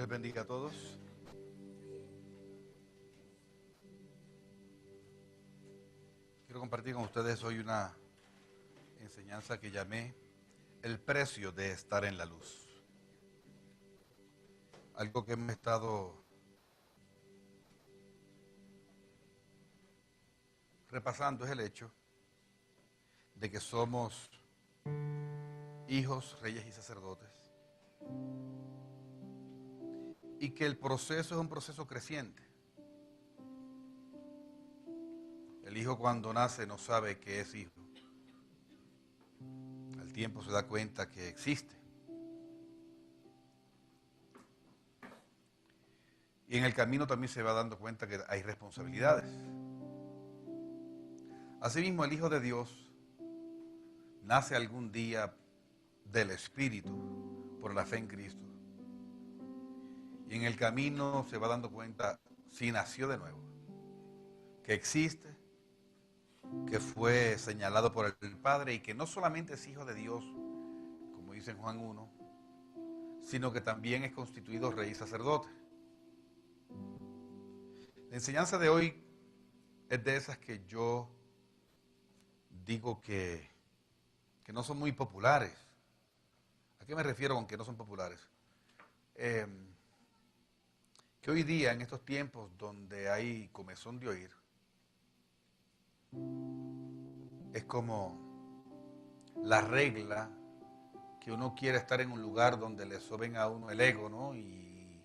Dios les bendiga a todos. Quiero compartir con ustedes hoy una enseñanza que llamé el precio de estar en la luz. Algo que hemos estado repasando es el hecho de que somos hijos, reyes y sacerdotes. Y que el proceso es un proceso creciente. El hijo cuando nace no sabe que es hijo. Al tiempo se da cuenta que existe. Y en el camino también se va dando cuenta que hay responsabilidades. Asimismo, el Hijo de Dios nace algún día del Espíritu por la fe en Cristo. Y en el camino se va dando cuenta si nació de nuevo, que existe, que fue señalado por el Padre y que no solamente es hijo de Dios, como dice en Juan 1, sino que también es constituido rey y sacerdote. La enseñanza de hoy es de esas que yo digo que no son muy populares. ¿A qué me refiero con que no son populares? Que hoy día, en estos tiempos donde hay comezón de oír, es como la regla que uno quiere estar en un lugar donde le soben a uno el ego, ¿no? Y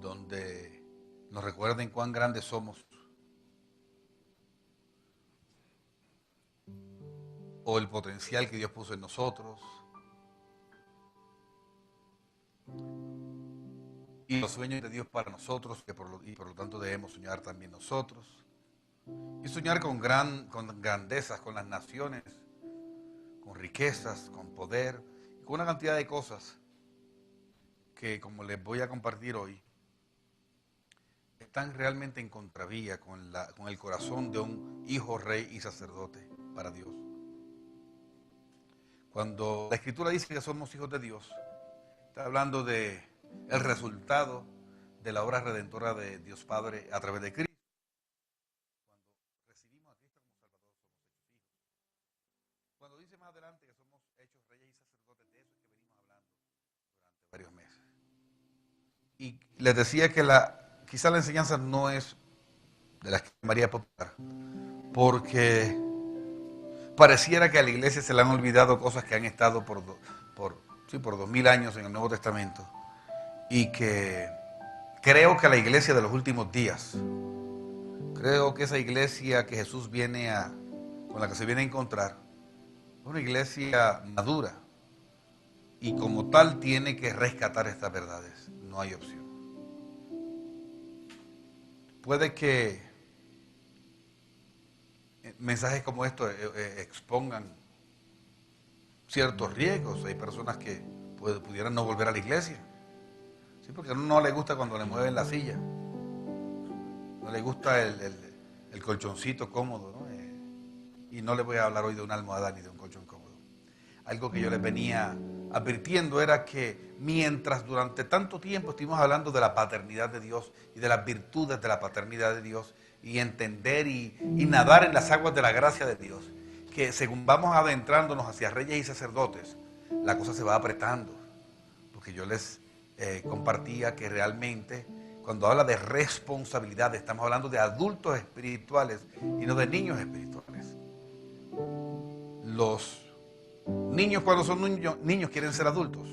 donde nos recuerden cuán grandes somos. O el potencial que Dios puso en nosotros. Y los sueños de Dios para nosotros, que por lo tanto debemos soñar también nosotros. Y soñar con grandezas, con las naciones, con riquezas, con poder, con una cantidad de cosas que, como les voy a compartir hoy, están realmente en contravía con el corazón de un hijo, rey y sacerdote para Dios. Cuando la Escritura dice que somos hijos de Dios, está hablando de el resultado de la obra redentora de Dios Padre a través de Cristo. Cuando recibimos a Cristo como Salvador, somos hechos hijos. Cuando dice más adelante que somos hechos reyes y sacerdotes, de eso es que venimos hablando durante varios meses. Y les decía que quizá la enseñanza no es de las que llamaría popular, porque pareciera que a la iglesia se le han olvidado cosas que han estado por 2000 años en el Nuevo Testamento. Y que creo que la iglesia de los últimos días, creo que esa iglesia que Jesús con la que se viene a encontrar, es una iglesia madura y como tal tiene que rescatar estas verdades. No hay opción. Puede que mensajes como estos expongan ciertos riesgos. Hay personas que pudieran no volver a la iglesia. Sí, porque a uno no le gusta cuando le mueven la silla. No le gusta el colchoncito cómodo, ¿no? Y no le voy a hablar hoy de una almohada ni de un colchón cómodo. Algo que yo les venía advirtiendo era que mientras durante tanto tiempo estuvimos hablando de la paternidad de Dios y de las virtudes de la paternidad de Dios y entender y nadar en las aguas de la gracia de Dios, que según vamos adentrándonos hacia reyes y sacerdotes, la cosa se va apretando. Porque yo les compartía que realmente cuando habla de responsabilidad estamos hablando de adultos espirituales y no de niños espirituales. Los niños cuando son niños quieren ser adultos,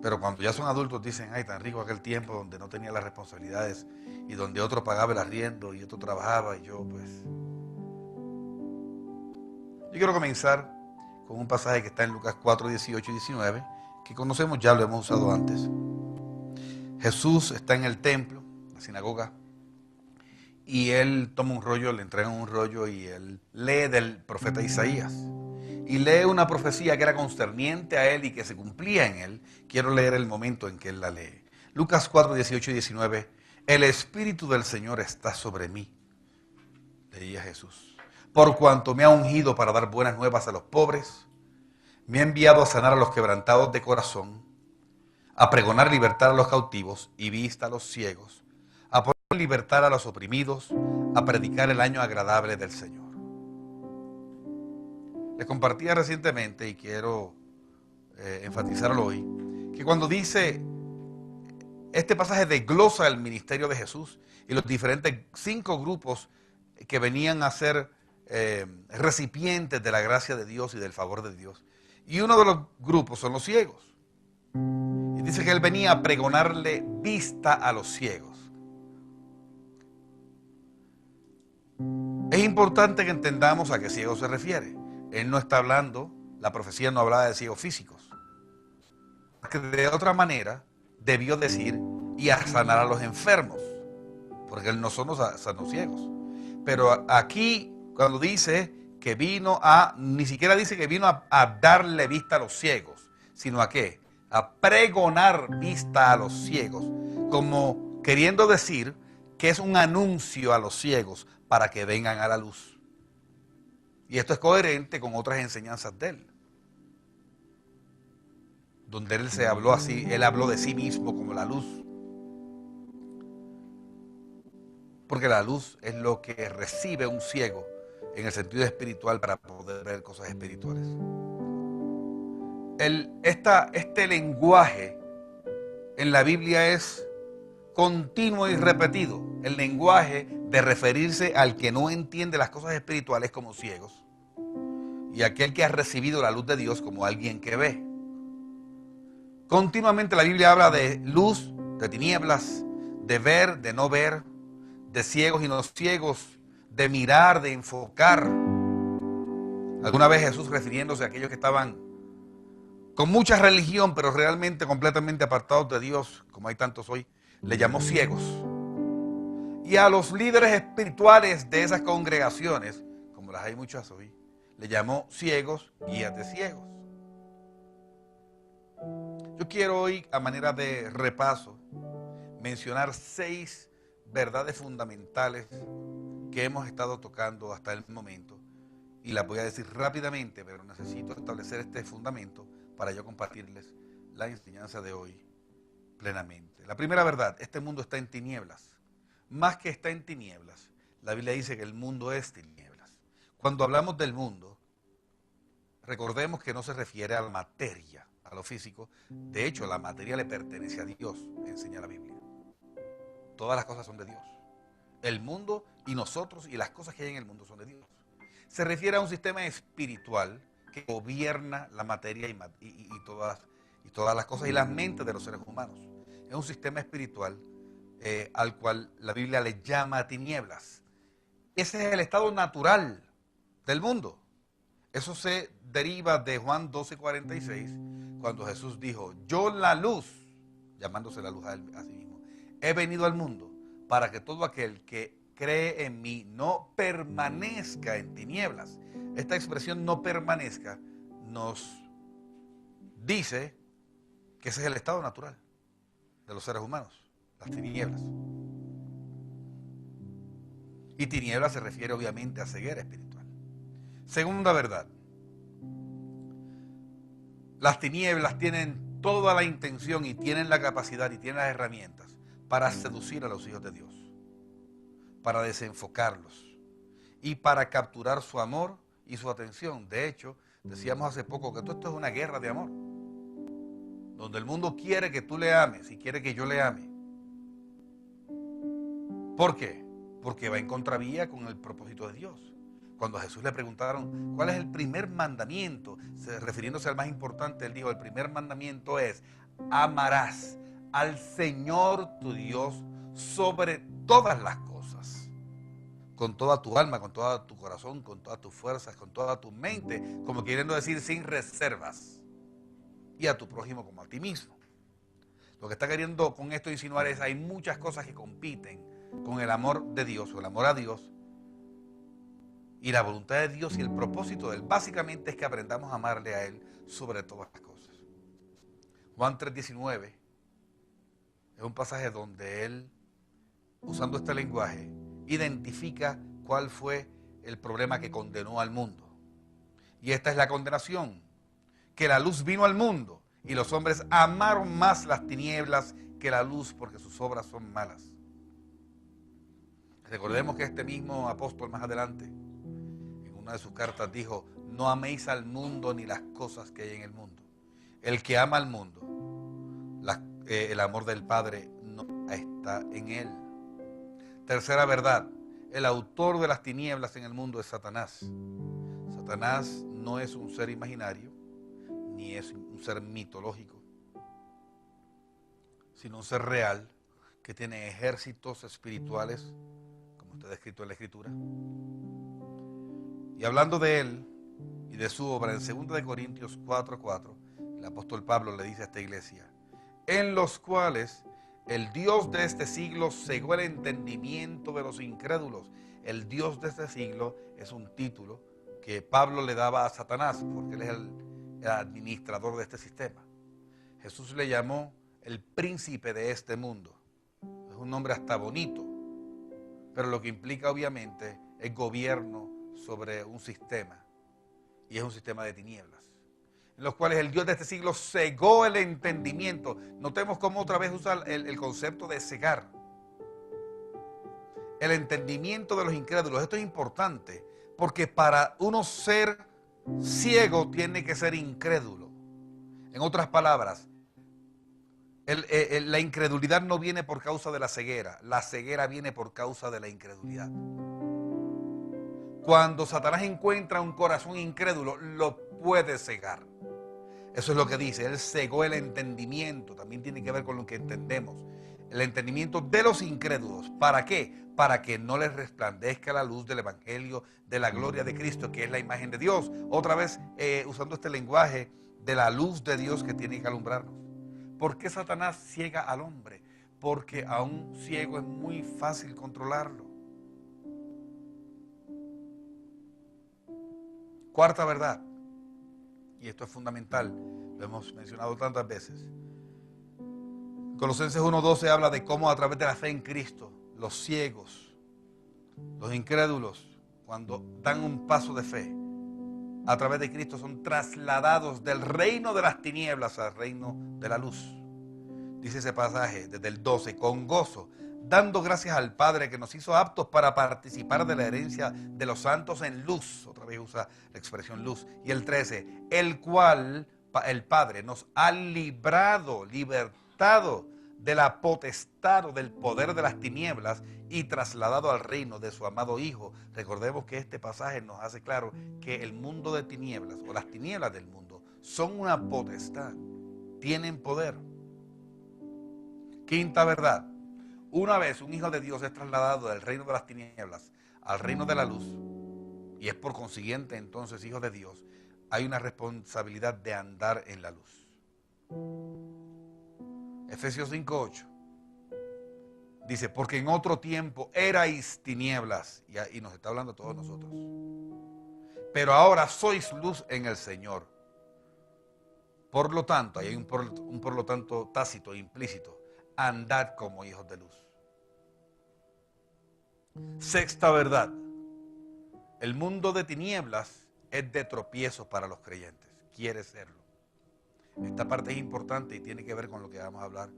pero cuando ya son adultos dicen, ay, tan rico aquel tiempo donde no tenía las responsabilidades y donde otro pagaba el arriendo y otro trabajaba y yo pues... Yo quiero comenzar con un pasaje que está en Lucas 4, 18 y 19, que conocemos, ya lo hemos usado antes. Jesús está en el templo, la sinagoga, y él toma un rollo, le entregan un rollo y él lee del profeta Isaías. Y lee una profecía que era concerniente a él y que se cumplía en él. Quiero leer el momento en que él la lee. Lucas 4, 18 y 19. El Espíritu del Señor está sobre mí, leía Jesús, por cuanto me ha ungido para dar buenas nuevas a los pobres. Me ha enviado a sanar a los quebrantados de corazón, a pregonar libertad a los cautivos y vista a los ciegos, a poner libertad a los oprimidos, a predicar el año agradable del Señor. Les compartía recientemente, y quiero enfatizarlo hoy, que cuando dice, este pasaje desglosa el ministerio de Jesús y los diferentes 5 grupos que venían a ser recipientes de la gracia de Dios y del favor de Dios. Y uno de los grupos son los ciegos. Y dice que él venía a pregonarle vista a los ciegos. Es importante que entendamos a qué ciego se refiere. Él no está hablando, la profecía no hablaba de ciegos físicos. Porque de otra manera debió decir y a sanar a los enfermos. Porque él no son los ciegos. Pero aquí cuando dice que vino a, ni siquiera dice que vino a darle vista a los ciegos, sino a qué, a pregonar vista a los ciegos, como queriendo decir que es un anuncio a los ciegos para que vengan a la luz. Y esto es coherente con otras enseñanzas de él, donde él se habló así, él habló de sí mismo como la luz. Porque la luz es lo que recibe un ciego en el sentido espiritual para poder ver cosas espirituales. Este lenguaje en la Biblia es continuo y repetido. El lenguaje de referirse al que no entiende las cosas espirituales como ciegos y aquel que ha recibido la luz de Dios como alguien que ve. Continuamente la Biblia habla de luz, de tinieblas, de ver, de no ver, de ciegos y no ciegos, de mirar, de enfocar. Alguna vez Jesús, refiriéndose a aquellos que estaban con mucha religión, pero realmente completamente apartados de Dios, como hay tantos hoy, le llamó ciegos. Y a los líderes espirituales de esas congregaciones, como las hay muchas hoy, le llamó ciegos, guías de ciegos. Yo quiero hoy, a manera de repaso, mencionar 6 verdades fundamentales que hemos estado tocando hasta el momento. Y las voy a decir rápidamente, pero necesito establecer este fundamento para yo compartirles la enseñanza de hoy plenamente. La primera verdad, este mundo está en tinieblas. Más que está en tinieblas, la Biblia dice que el mundo es tinieblas. Cuando hablamos del mundo, recordemos que no se refiere a la materia, a lo físico. De hecho, la materia le pertenece a Dios, enseña la Biblia. Todas las cosas son de Dios. El mundo y nosotros y las cosas que hay en el mundo son de Dios. Se refiere a un sistema espiritual que gobierna la materia y todas las cosas y las mentes de los seres humanos. Es un sistema espiritual al cual la Biblia le llama tinieblas. Ese es el estado natural del mundo. Eso se deriva de Juan 12:46, cuando Jesús dijo, yo la luz, llamándose la luz a sí mismo, he venido al mundo para que todo aquel que cree en mí no permanezca en tinieblas. Esta expresión no permanezca nos dice que ese es el estado natural de los seres humanos, las tinieblas. Y tinieblas se refiere obviamente a ceguera espiritual. Segunda verdad, las tinieblas tienen toda la intención y tienen la capacidad y tienen las herramientas para seducir a los hijos de Dios, para desenfocarlos y para capturar su amor y su atención. De hecho, decíamos hace poco que todo esto es una guerra de amor, donde el mundo quiere que tú le ames y quiere que yo le ame. ¿Por qué? Porque va en contravía con el propósito de Dios. Cuando a Jesús le preguntaron cuál es el primer mandamiento, refiriéndose al más importante, él dijo, el primer mandamiento es, amarás al Señor tu Dios sobre todas las cosas, con toda tu alma, con todo tu corazón, con todas tus fuerzas, con toda tu mente, como queriendo decir sin reservas, y a tu prójimo como a ti mismo. Lo que está queriendo con esto insinuar es, hay muchas cosas que compiten con el amor de Dios o el amor a Dios y la voluntad de Dios y el propósito de Él. Básicamente es que aprendamos a amarle a Él sobre todas las cosas. Juan 3:19 es un pasaje donde Él, usando este lenguaje, identifica cuál fue el problema que condenó al mundo. Y esta es la condenación, que la luz vino al mundo y los hombres amaron más las tinieblas que la luz, porque sus obras son malas. Recordemos que este mismo apóstol más adelante, en una de sus cartas, dijo: no améis al mundo ni las cosas que hay en el mundo. El que ama al mundo, el amor del Padre no está en él. Tercera verdad: el autor de las tinieblas en el mundo es Satanás. Satanás no es un ser imaginario, ni es un ser mitológico, sino un ser real que tiene ejércitos espirituales, como está descrito en la Escritura. Y hablando de él y de su obra, en 2 Corintios 4:4, el apóstol Pablo le dice a esta iglesia: en los cuales el Dios de este siglo cegó el entendimiento de los incrédulos. El Dios de este siglo es un título que Pablo le daba a Satanás, porque él es el administrador de este sistema. Jesús le llamó el príncipe de este mundo. Es un nombre hasta bonito, pero lo que implica obviamente es gobierno sobre un sistema, y es un sistema de tinieblas, en los cuales el Dios de este siglo cegó el entendimiento. Notemos cómo otra vez usa el concepto de cegar. El entendimiento de los incrédulos. Esto es importante, porque para uno ser ciego tiene que ser incrédulo. En otras palabras, la incredulidad no viene por causa de la ceguera viene por causa de la incredulidad. Cuando Satanás encuentra un corazón incrédulo, lo puede cegar. Eso es lo que dice: él cegó el entendimiento. También tiene que ver con lo que entendemos. El entendimiento de los incrédulos. ¿Para qué? Para que no les resplandezca la luz del evangelio de la gloria de Cristo, que es la imagen de Dios. Otra vez usando este lenguaje de la luz de Dios que tiene que alumbrarnos. ¿Por qué Satanás ciega al hombre? Porque a un ciego es muy fácil controlarlo. Cuarta verdad, y esto es fundamental, lo hemos mencionado tantas veces. Colosenses 1:12 habla de cómo a través de la fe en Cristo, los ciegos, los incrédulos, cuando dan un paso de fe, a través de Cristo son trasladados del reino de las tinieblas al reino de la luz. Dice ese pasaje desde el 12: con gozo, dando gracias al Padre que nos hizo aptos para participar de la herencia de los santos en luz. Otra vez usa la expresión luz. Y el 13: el cual, el Padre, nos ha libertado de la potestad o del poder de las tinieblas y trasladado al reino de su amado Hijo. Recordemos que este pasaje nos hace claro que el mundo de tinieblas, o las tinieblas del mundo, son una potestad, tienen poder. Quinta verdad: una vez un hijo de Dios es trasladado del reino de las tinieblas al reino de la luz, y es por consiguiente entonces hijo de Dios, hay una responsabilidad de andar en la luz. Efesios 5:8 dice: porque en otro tiempo erais tinieblas, y nos está hablando a todos nosotros, pero ahora sois luz en el Señor. Por lo tanto, ahí hay un por lo tanto tácito, implícito: andad como hijos de luz. Sexta verdad: el mundo de tinieblas es de tropiezo para los creyentes, quiere serlo. Esta parte es importante y tiene que ver con lo que vamos a hablar,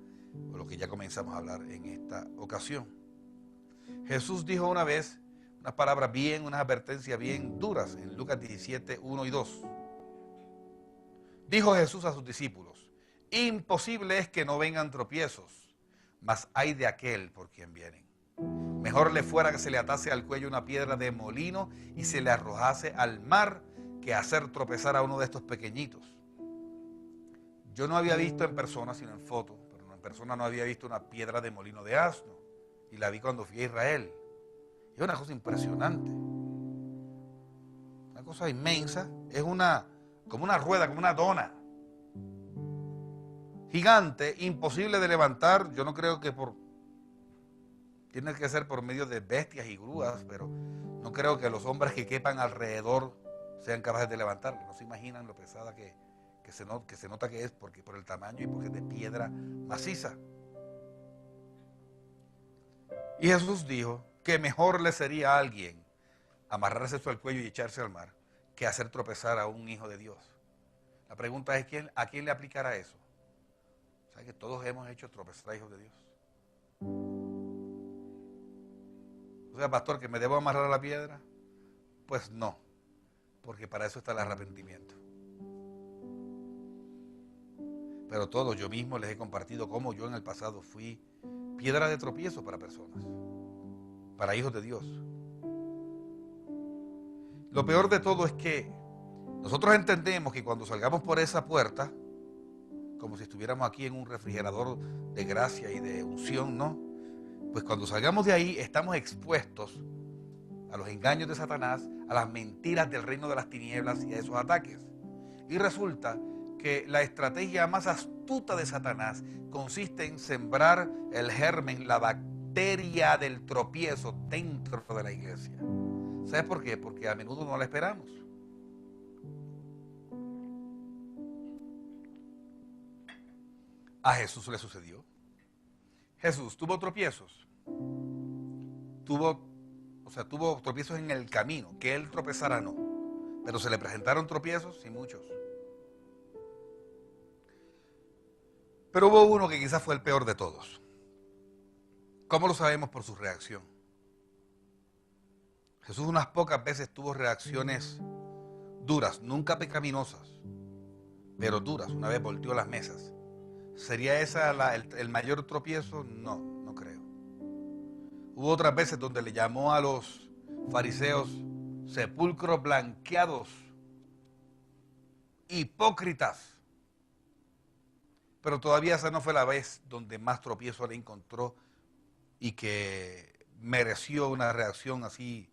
o lo que ya comenzamos a hablar en esta ocasión. Jesús dijo una vez unas advertencias bien duras en Lucas 17:1 y 2. Dijo Jesús a sus discípulos: imposible es que no vengan tropiezos, mas hay de aquel por quien vienen. Mejor le fuera que se le atase al cuello una piedra de molino y se le arrojase al mar, que hacer tropezar a uno de estos pequeñitos. Yo no había visto en persona, sino en foto, pero en persona no había visto una piedra de molino de asno, y la vi cuando fui a Israel. Es una cosa impresionante, una cosa inmensa. Es como una rueda, como una dona gigante, imposible de levantar. Yo no creo que tiene que ser por medio de bestias y grúas, pero no creo que los hombres que quepan alrededor sean capaces de levantarlo. No se imaginan lo pesada que se nota que es, porque por el tamaño y porque es de piedra maciza. Y Jesús dijo que mejor le sería a alguien amarrarse esto al cuello y echarse al mar que hacer tropezar a un hijo de Dios. La pregunta es, ¿a quién le aplicará eso? O sea que todos hemos hecho tropezar a hijos de Dios. O sea, pastor, ¿que me debo amarrar a la piedra? Pues no, porque para eso está el arrepentimiento. Pero todos, yo mismo les he compartido cómo yo en el pasado fui piedra de tropiezo para personas, para hijos de Dios. Lo peor de todo es que nosotros entendemos que cuando salgamos por esa puerta, como si estuviéramos aquí en un refrigerador de gracia y de unción, ¿no? Pues cuando salgamos de ahí estamos expuestos a los engaños de Satanás, a las mentiras del reino de las tinieblas y a esos ataques. Y resulta que la estrategia más astuta de Satanás consiste en sembrar el germen, la bacteria del tropiezo dentro de la iglesia. ¿Sabes por qué? Porque a menudo no la esperamos. A Jesús le sucedió. Jesús tuvo tropiezos. Tuvo tropiezos en el camino. Que él tropezara no. Pero se le presentaron tropiezos y muchos. Pero hubo uno que quizás fue el peor de todos. ¿Cómo lo sabemos? Por su reacción. Jesús unas pocas veces tuvo reacciones duras, nunca pecaminosas, pero duras. Una vez volteó las mesas. ¿Sería esa el mayor tropiezo? No, no creo. Hubo otras veces donde le llamó a los fariseos sepulcros blanqueados, hipócritas. Pero todavía esa no fue la vez donde más tropiezo le encontró y que mereció una reacción así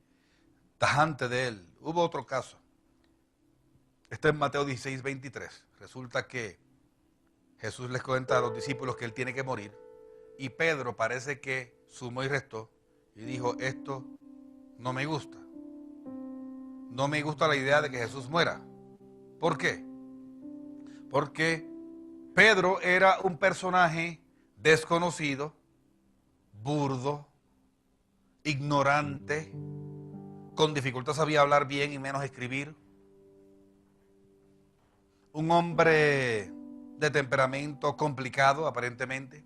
tajante de él. Hubo otro caso. Está en Mateo 16, 23. Resulta que Jesús les cuenta a los discípulos que él tiene que morir y Pedro parece que sumó y restó y dijo, esto no me gusta. No me gusta la idea de que Jesús muera. ¿Por qué? Porque Pedro era un personaje desconocido, burdo, ignorante, con dificultad sabía hablar bien y menos escribir. Un hombre de temperamento complicado, aparentemente.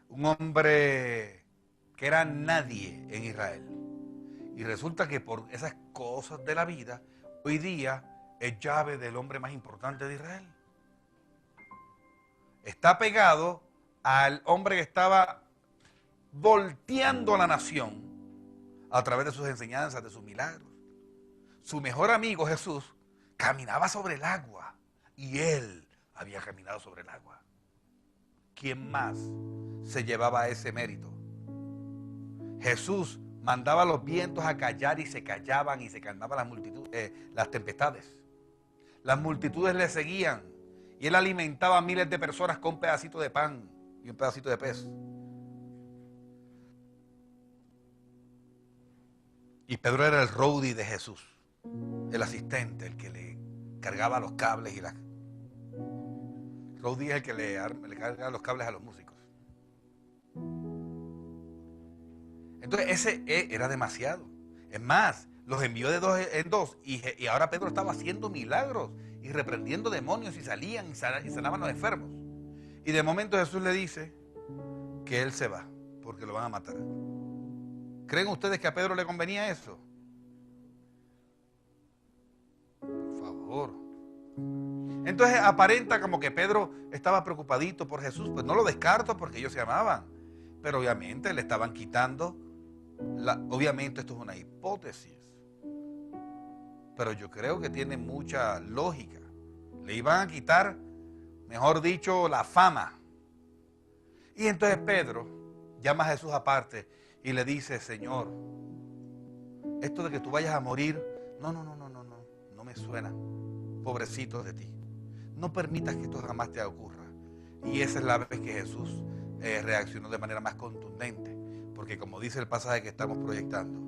Un hombre que era nadie en Israel. Y resulta que por esas cosas de la vida, hoy día es llave del hombre más importante de Israel. Está pegado al hombre que estaba volteando a la nación a través de sus enseñanzas, de sus milagros. Su mejor amigo Jesús caminaba sobre el agua y él había caminado sobre el agua. ¿Quién más se llevaba ese mérito? Jesús mandaba a los vientos a callar y se callaban y se calmaban las tempestades. Las multitudes le seguían y él alimentaba a miles de personas con un pedacito de pan y un pedacito de pez. Y Pedro era el roadie de Jesús, el asistente, el que le cargaba los cables y las... Roadie es el que le carga los cables a los músicos. Entonces ese era demasiado. Es más, los envió de dos en dos y ahora Pedro estaba haciendo milagros y reprendiendo demonios y salían y sanaban los enfermos. Y de momento Jesús le dice que él se va porque lo van a matar. ¿Creen ustedes que a Pedro le convenía eso? Por favor. Entonces aparenta como que Pedro estaba preocupadito por Jesús. Pues no lo descarto porque ellos se amaban. Pero obviamente le estaban quitando. Obviamente esto es una hipótesis. Pero yo creo que tiene mucha lógica. Le iban a quitar, mejor dicho, la fama. Y entonces Pedro llama a Jesús aparte y le dice, Señor, esto de que tú vayas a morir, no me suena. Pobrecito de ti. No permitas que esto jamás te ocurra. Y esa es la vez que Jesús reaccionó de manera más contundente. Porque como dice el pasaje que estamos proyectando,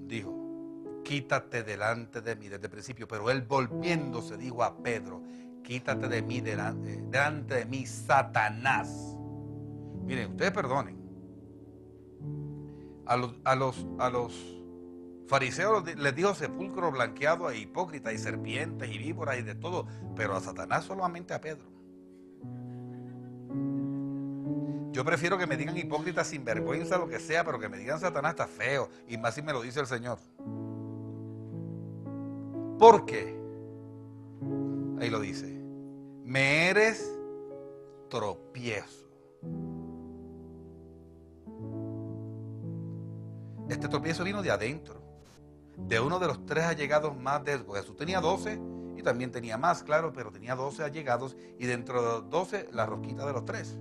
dijo, quítate delante de mí desde el principio. Pero él volviéndose dijo a Pedro, quítate de mí delante de mí, Satanás. Miren, ustedes perdonen. A los Fariseos les dijo sepulcro blanqueado a hipócritas y serpientes y víboras y de todo, pero a Satanás solamente a Pedro. Yo prefiero que me digan hipócrita, sinvergüenza, lo que sea, pero que me digan Satanás está feo, y más si me lo dice el Señor. ¿Por qué? Ahí lo dice. Me eres tropiezo. Este tropiezo vino de adentro, de uno de los 3 allegados más de Jesús. Tenía 12 y también tenía más, claro, pero tenía 12 allegados, y dentro de los 12 la rosquita de los 3.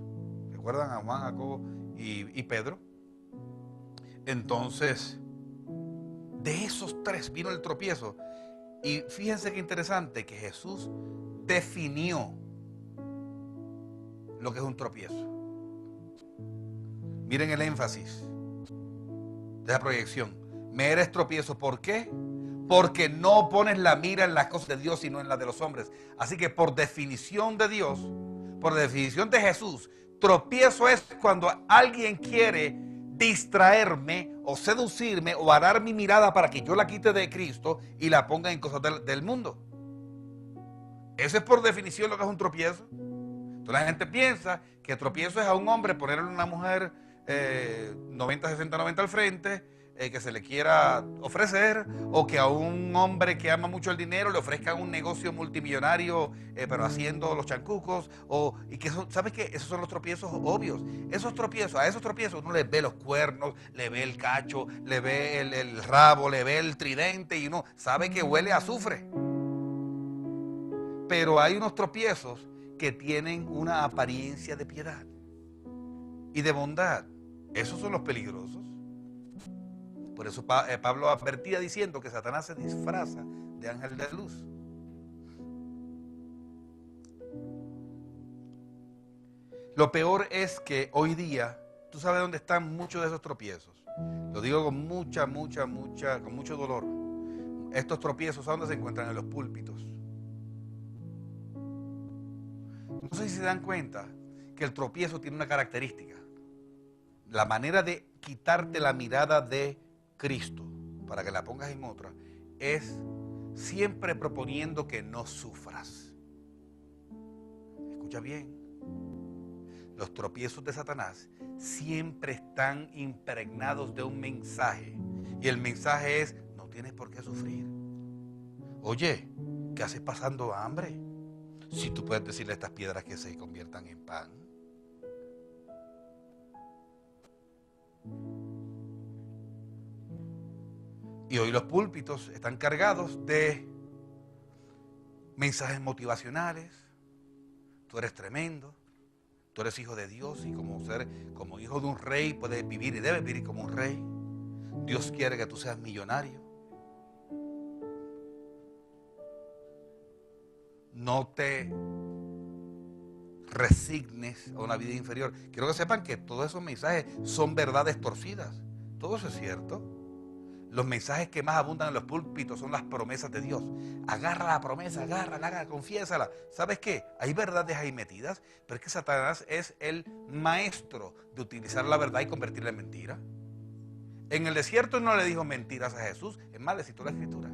¿Recuerdan a Juan, Jacobo y Pedro? Entonces, de esos 3 vino el tropiezo. Y fíjense qué interesante que Jesús definió lo que es un tropiezo. Miren el énfasis de la proyección. Me eres tropiezo. ¿Por qué? Porque no pones la mira en las cosas de Dios, sino en las de los hombres. Así que por definición de Dios, por definición de Jesús, tropiezo es cuando alguien quiere distraerme o seducirme o arar mi mirada para que yo la quite de Cristo y la ponga en cosas del mundo. Eso es por definición lo que es un tropiezo. Entonces la gente piensa que tropiezo es a un hombre ponerle a una mujer 90, 60, 90 al frente, que se le quiera ofrecer, o que a un hombre que ama mucho el dinero le ofrezcan un negocio multimillonario, pero haciendo los chancucos, y que ¿sabes qué? Esos son los tropiezos obvios. A esos tropiezos uno le ve los cuernos, le ve el cacho, le ve el rabo, le ve el tridente, y uno sabe que huele a azufre. Pero hay unos tropiezos que tienen una apariencia de piedad y de bondad. Esos son los peligrosos. Por eso Pablo advertía diciendo que Satanás se disfraza de ángel de luz. Lo peor es que hoy día, tú sabes dónde están muchos de esos tropiezos. Lo digo con con mucho dolor. Estos tropiezos, ¿a dónde se encuentran? En los púlpitos. No sé si se dan cuenta que el tropiezo tiene una característica. La manera de quitarte la mirada de Cristo para que la pongas en otra es siempre proponiendo que no sufras. Escucha bien. Los tropiezos de Satanás siempre están impregnados de un mensaje. Y el mensaje es: no tienes por qué sufrir. Oye, ¿qué haces pasando hambre? Si tú puedes decirle a estas piedras que se conviertan en pan. Y hoy los púlpitos están cargados de mensajes motivacionales. Tú eres tremendo, tú eres hijo de Dios, y como hijo de un rey puedes vivir y debes vivir como un rey. Dios quiere que tú seas millonario. No te resignes a una vida inferior. Quiero que sepan que todos esos mensajes son verdades torcidas. Todo eso es cierto. Los mensajes que más abundan en los púlpitos son las promesas de Dios. Agarra la promesa, agárrala, confiésala. ¿Sabes qué? Hay verdades ahí metidas, pero es que Satanás es el maestro de utilizar la verdad y convertirla en mentira. En el desierto no le dijo mentiras a Jesús, es más, le citó la escritura.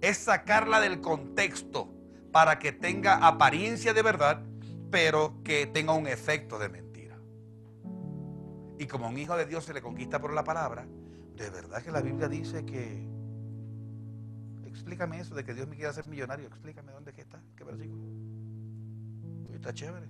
Es sacarla del contexto para que tenga apariencia de verdad, pero que tenga un efecto de mentira. Y como a un hijo de Dios se le conquista por la palabra, de verdad que la Biblia dice que... Explícame eso de que Dios me quiere hacer millonario. Explícame dónde es que está, qué versículo. Uy, está chévere.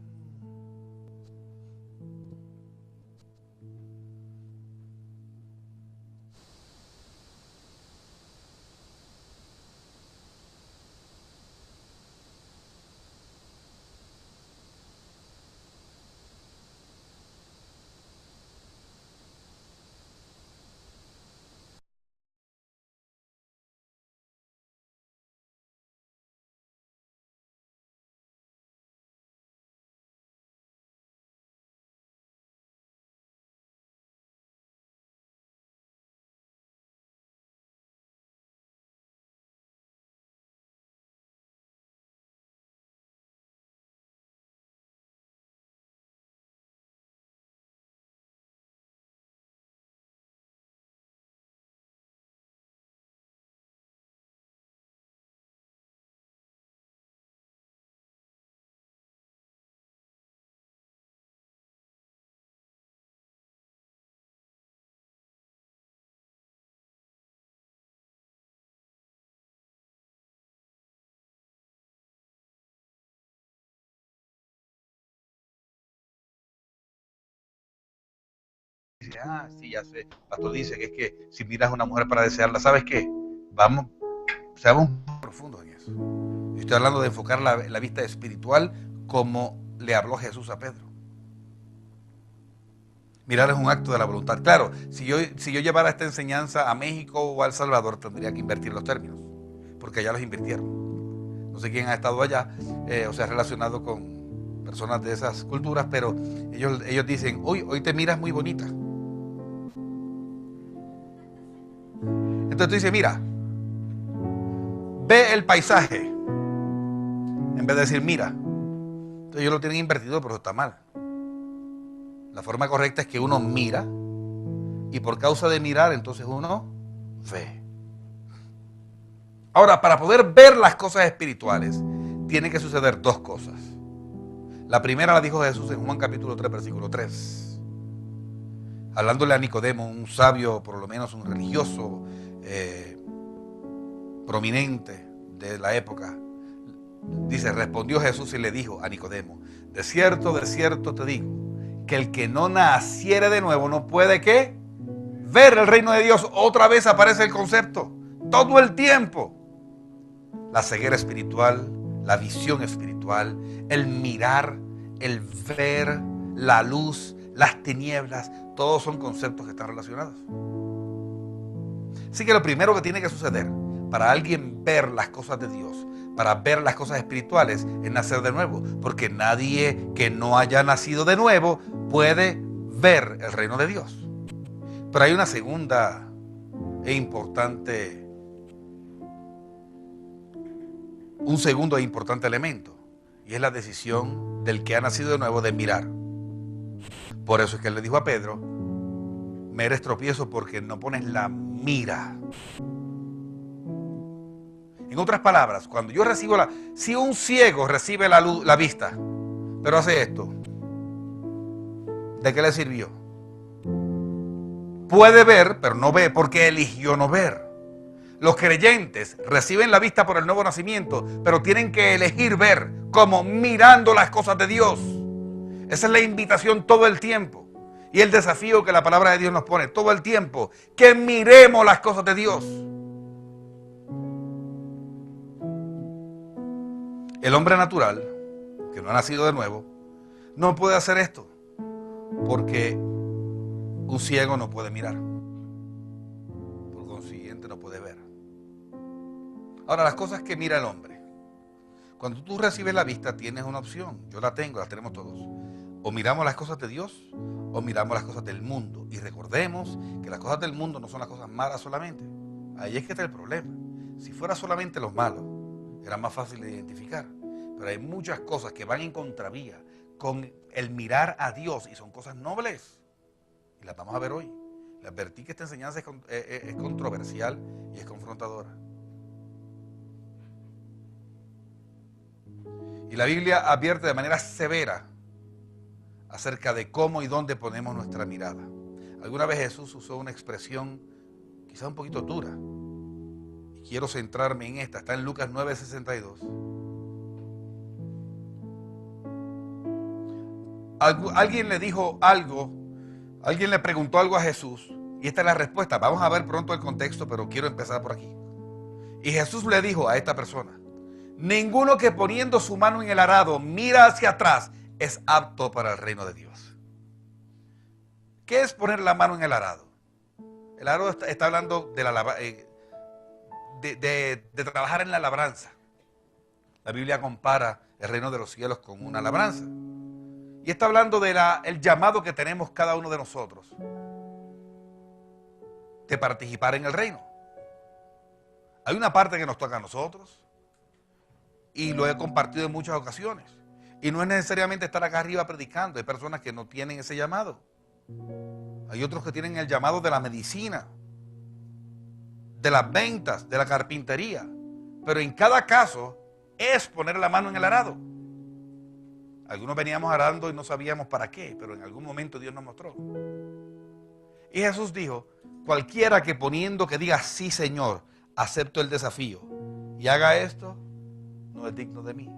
dice, sí, ya sé. El pastor dice que es que si miras a una mujer para desearla, ¿sabes qué? Vamos, seamos profundos en eso. Yo estoy hablando de enfocar la vista espiritual como le habló Jesús a Pedro. Mirar es un acto de la voluntad. Claro, si yo llevara esta enseñanza a México o a El Salvador, tendría que invertir los términos, porque allá los invirtieron. No sé quién ha estado allá o se ha relacionado con personas de esas culturas, pero ellos dicen, hoy te miras muy bonita. Entonces tú dices, mira, ve el paisaje, en vez de decir mira. Entonces ellos lo tienen invertido, pero está mal. La forma correcta es que uno mira y por causa de mirar, entonces uno ve. Ahora, para poder ver las cosas espirituales, tiene que suceder dos cosas. La primera la dijo Jesús en Juan capítulo 3, versículo 3. Hablándole a Nicodemo, un sabio, por lo menos un religioso prominente de la época. Dice, respondió Jesús y le dijo a Nicodemo, de cierto te digo, que el que no naciere de nuevo no puede, ¿qué? Ver el reino de Dios. Otra vez aparece el concepto, todo el tiempo. La ceguera espiritual, la visión espiritual, el mirar, el ver, la luz, las tinieblas, todos son conceptos que están relacionados. Así que lo primero que tiene que suceder para alguien ver las cosas de Dios, para ver las cosas espirituales, es nacer de nuevo, porque nadie que no haya nacido de nuevo puede ver el reino de Dios. Pero hay una segunda un segundo e importante elemento, y es la decisión del que ha nacido de nuevo de mirar. Por eso es que él le dijo a Pedro, me eres tropiezo porque no pones la mira. En otras palabras, cuando yo recibo si un ciego recibe la vista, pero hace esto, ¿de qué le sirvió? Puede ver, pero no ve porque eligió no ver. Los creyentes reciben la vista por el nuevo nacimiento, pero tienen que elegir ver, como mirando las cosas de Dios. Esa es la invitación todo el tiempo. Y el desafío que la palabra de Dios nos pone todo el tiempo, que miremos las cosas de Dios. El hombre natural, que no ha nacido de nuevo, no puede hacer esto, porque un ciego no puede mirar. Por consiguiente, no puede ver. Ahora, las cosas que mira el hombre. Cuando tú recibes la vista, tienes una opción. Yo la tengo, la tenemos todos. O miramos las cosas de Dios, o miramos las cosas del mundo. Y recordemos que las cosas del mundo no son las cosas malas solamente. Ahí es que está el problema. Si fuera solamente los malos, era más fácil de identificar. Pero hay muchas cosas que van en contravía con el mirar a Dios y son cosas nobles. Y las vamos a ver hoy. Les advertí que esta enseñanza es controversial y es confrontadora. Y la Biblia advierte de manera severa acerca de cómo y dónde ponemos nuestra mirada. Alguna vez Jesús usó una expresión quizá un poquito dura. Y quiero centrarme en esta. Está en Lucas 9:62. Alguien le dijo algo, alguien le preguntó algo a Jesús. Y esta es la respuesta. Vamos a ver pronto el contexto, pero quiero empezar por aquí. Y Jesús le dijo a esta persona, ninguno que poniendo su mano en el arado mira hacia atrás es apto para el reino de Dios. ¿Qué es poner la mano en el arado? El arado está hablando de trabajar en la labranza. La Biblia compara el reino de los cielos con una labranza. Y está hablando del llamado que tenemos cada uno de nosotros de participar en el reino. Hay una parte que nos toca a nosotros y lo he compartido en muchas ocasiones. Y no es necesariamente estar acá arriba predicando. Hay personas que no tienen ese llamado. Hay otros que tienen el llamado de la medicina, de las ventas, de la carpintería. Pero en cada caso es poner la mano en el arado. Algunos veníamos arando y no sabíamos para qué, pero en algún momento Dios nos mostró. Y Jesús dijo, cualquiera que poniendo que diga, sí Señor, acepto el desafío y haga esto, no es digno de mí.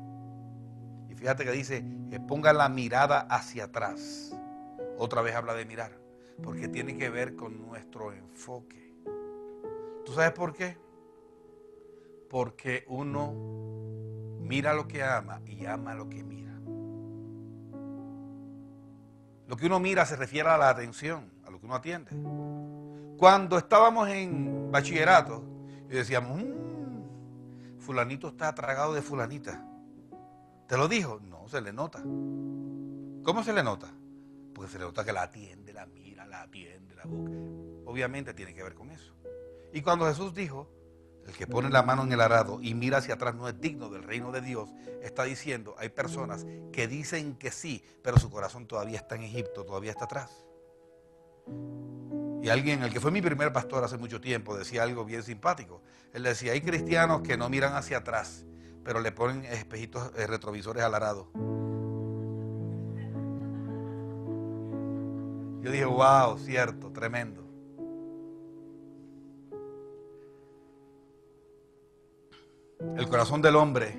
Y fíjate que dice que ponga la mirada hacia atrás. Otra vez habla de mirar. Porque tiene que ver con nuestro enfoque. ¿Tú sabes por qué? Porque uno mira lo que ama y ama lo que mira. Lo que uno mira se refiere a la atención, a lo que uno atiende. Cuando estábamos en bachillerato y decíamos, fulanito está tragado de fulanita. ¿Te lo dijo? No, se le nota. ¿Cómo se le nota? Porque se le nota que la atiende, la mira, la atiende, la busca. Obviamente tiene que ver con eso. Y cuando Jesús dijo, el que pone la mano en el arado y mira hacia atrás no es digno del reino de Dios, está diciendo, hay personas que dicen que sí, pero su corazón todavía está en Egipto, todavía está atrás. Y alguien, el que fue mi primer pastor hace mucho tiempo, decía algo bien simpático. Él decía, hay cristianos que no miran hacia atrás, pero le ponen espejitos retrovisores al arado. Yo dije, wow, cierto, tremendo. El corazón del hombre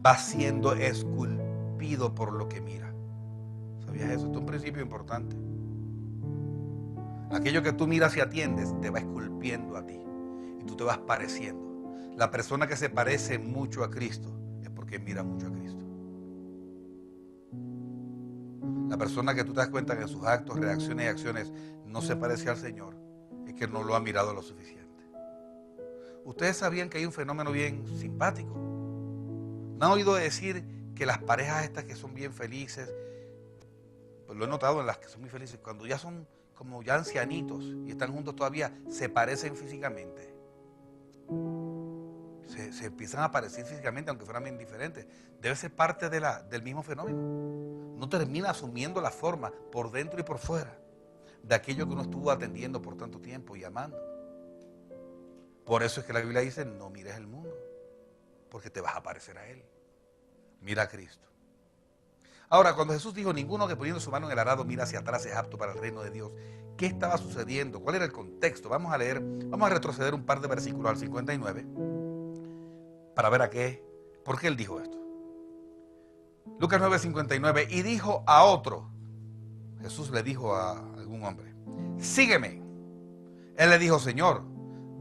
va siendo esculpido por lo que mira. ¿Sabías eso? Esto es un principio importante. Aquello que tú miras y atiendes te va esculpiendo a ti. Y tú te vas pareciendo. La persona que se parece mucho a Cristo es porque mira mucho a Cristo. La persona que tú te das cuenta que en sus actos, reacciones y acciones no se parece al Señor es que no lo ha mirado lo suficiente. Ustedes sabían que hay un fenómeno bien simpático. ¿No han oído decir que las parejas estas que son bien felices, pues lo he notado en las que son muy felices, cuando ya son como ya ancianitos y están juntos todavía, se parecen físicamente? Se empiezan a parecer físicamente, aunque fueran bien diferentes. Debe ser parte del mismo fenómeno. No termina asumiendo la forma por dentro y por fuera de aquello que uno estuvo atendiendo por tanto tiempo y amando. Por eso es que la Biblia dice, no mires el mundo, porque te vas a parecer a Él. Mira a Cristo. Ahora, cuando Jesús dijo, ninguno que poniendo su mano en el arado mira hacia atrás es apto para el reino de Dios, ¿qué estaba sucediendo? ¿Cuál era el contexto? Vamos a leer, vamos a retroceder un par de versículos al 59 para ver por qué Él dijo esto. Lucas 9:59, y dijo a otro, Jesús le dijo a algún hombre, sígueme. Él le dijo, Señor,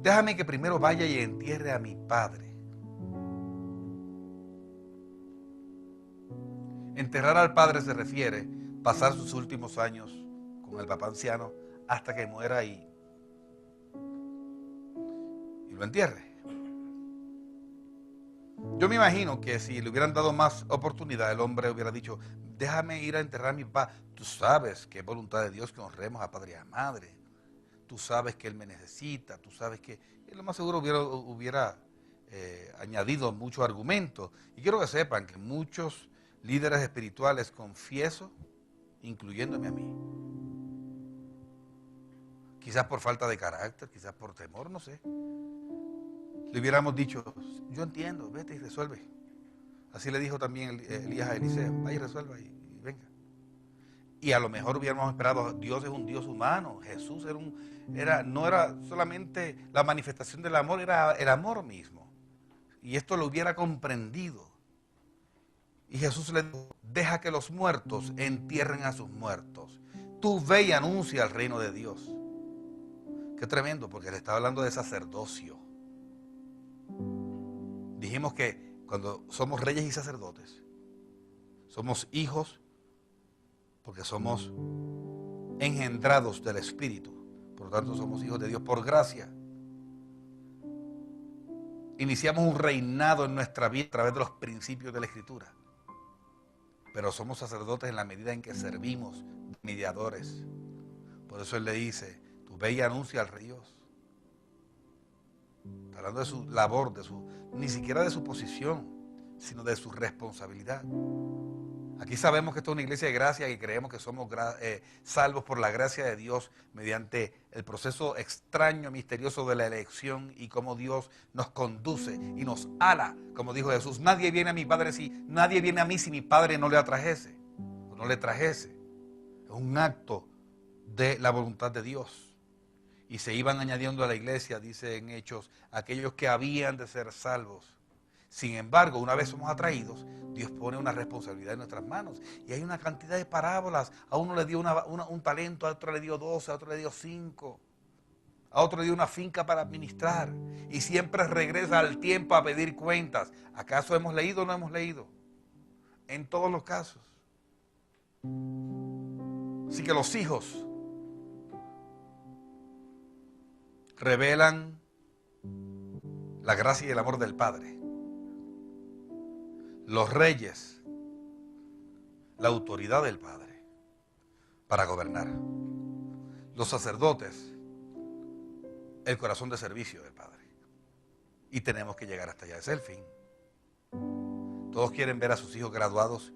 déjame que primero vaya y entierre a mi padre. Enterrar al padre se refiere a pasar sus últimos años con el papá anciano hasta que muera y lo entierre. Yo me imagino que si le hubieran dado más oportunidad, el hombre hubiera dicho, déjame ir a enterrar a mi papá. Tú sabes que es voluntad de Dios que honremos a padre y a madre. Tú sabes que él me necesita. Tú sabes que... Y lo más seguro hubiera añadido muchos argumentos. Y quiero que sepan que muchos líderes espirituales, confieso, incluyéndome a mí, quizás por falta de carácter, quizás por temor, no sé, le hubiéramos dicho, yo entiendo, vete y resuelve. Así le dijo también Elías a Eliseo, vaya y resuelva y venga. Y a lo mejor hubiéramos esperado, Dios es un Dios humano, Jesús no era solamente la manifestación del amor, era el amor mismo. Y esto lo hubiera comprendido. Y Jesús le dijo, deja que los muertos entierren a sus muertos. Tú ve y anuncia el reino de Dios. Qué tremendo, porque le estaba hablando de sacerdocio. Dijimos que cuando somos reyes y sacerdotes, somos hijos porque somos engendrados del Espíritu. Por lo tanto, somos hijos de Dios por gracia. Iniciamos un reinado en nuestra vida a través de los principios de la Escritura. Pero somos sacerdotes en la medida en que servimos mediadores. Por eso Él le dice, tú ve y anuncia al Rey Dios. Está hablando de su labor, ni siquiera de su posición, sino de su responsabilidad. Aquí sabemos que esto es una iglesia de gracia y creemos que somos salvos por la gracia de Dios mediante el proceso extraño, misterioso de la elección y cómo Dios nos conduce y nos ala, como dijo Jesús, nadie viene a mi mí si mi Padre no le atrajese o no le trajese. Es un acto de la voluntad de Dios. Y se iban añadiendo a la iglesia, dice en Hechos, aquellos que habían de ser salvos. Sin embargo, una vez somos atraídos, Dios pone una responsabilidad en nuestras manos. Y hay una cantidad de parábolas. A uno le dio un talento, a otro le dio 12, a otro le dio 5. A otro le dio una finca para administrar. Y siempre regresa al tiempo a pedir cuentas. ¿Acaso hemos leído o no hemos leído? En todos los casos. Así que los hijos revelan la gracia y el amor del Padre. Los reyes, la autoridad del Padre para gobernar. Los sacerdotes, el corazón de servicio del Padre. Y tenemos que llegar hasta allá, ese es el fin. Todos quieren ver a sus hijos graduados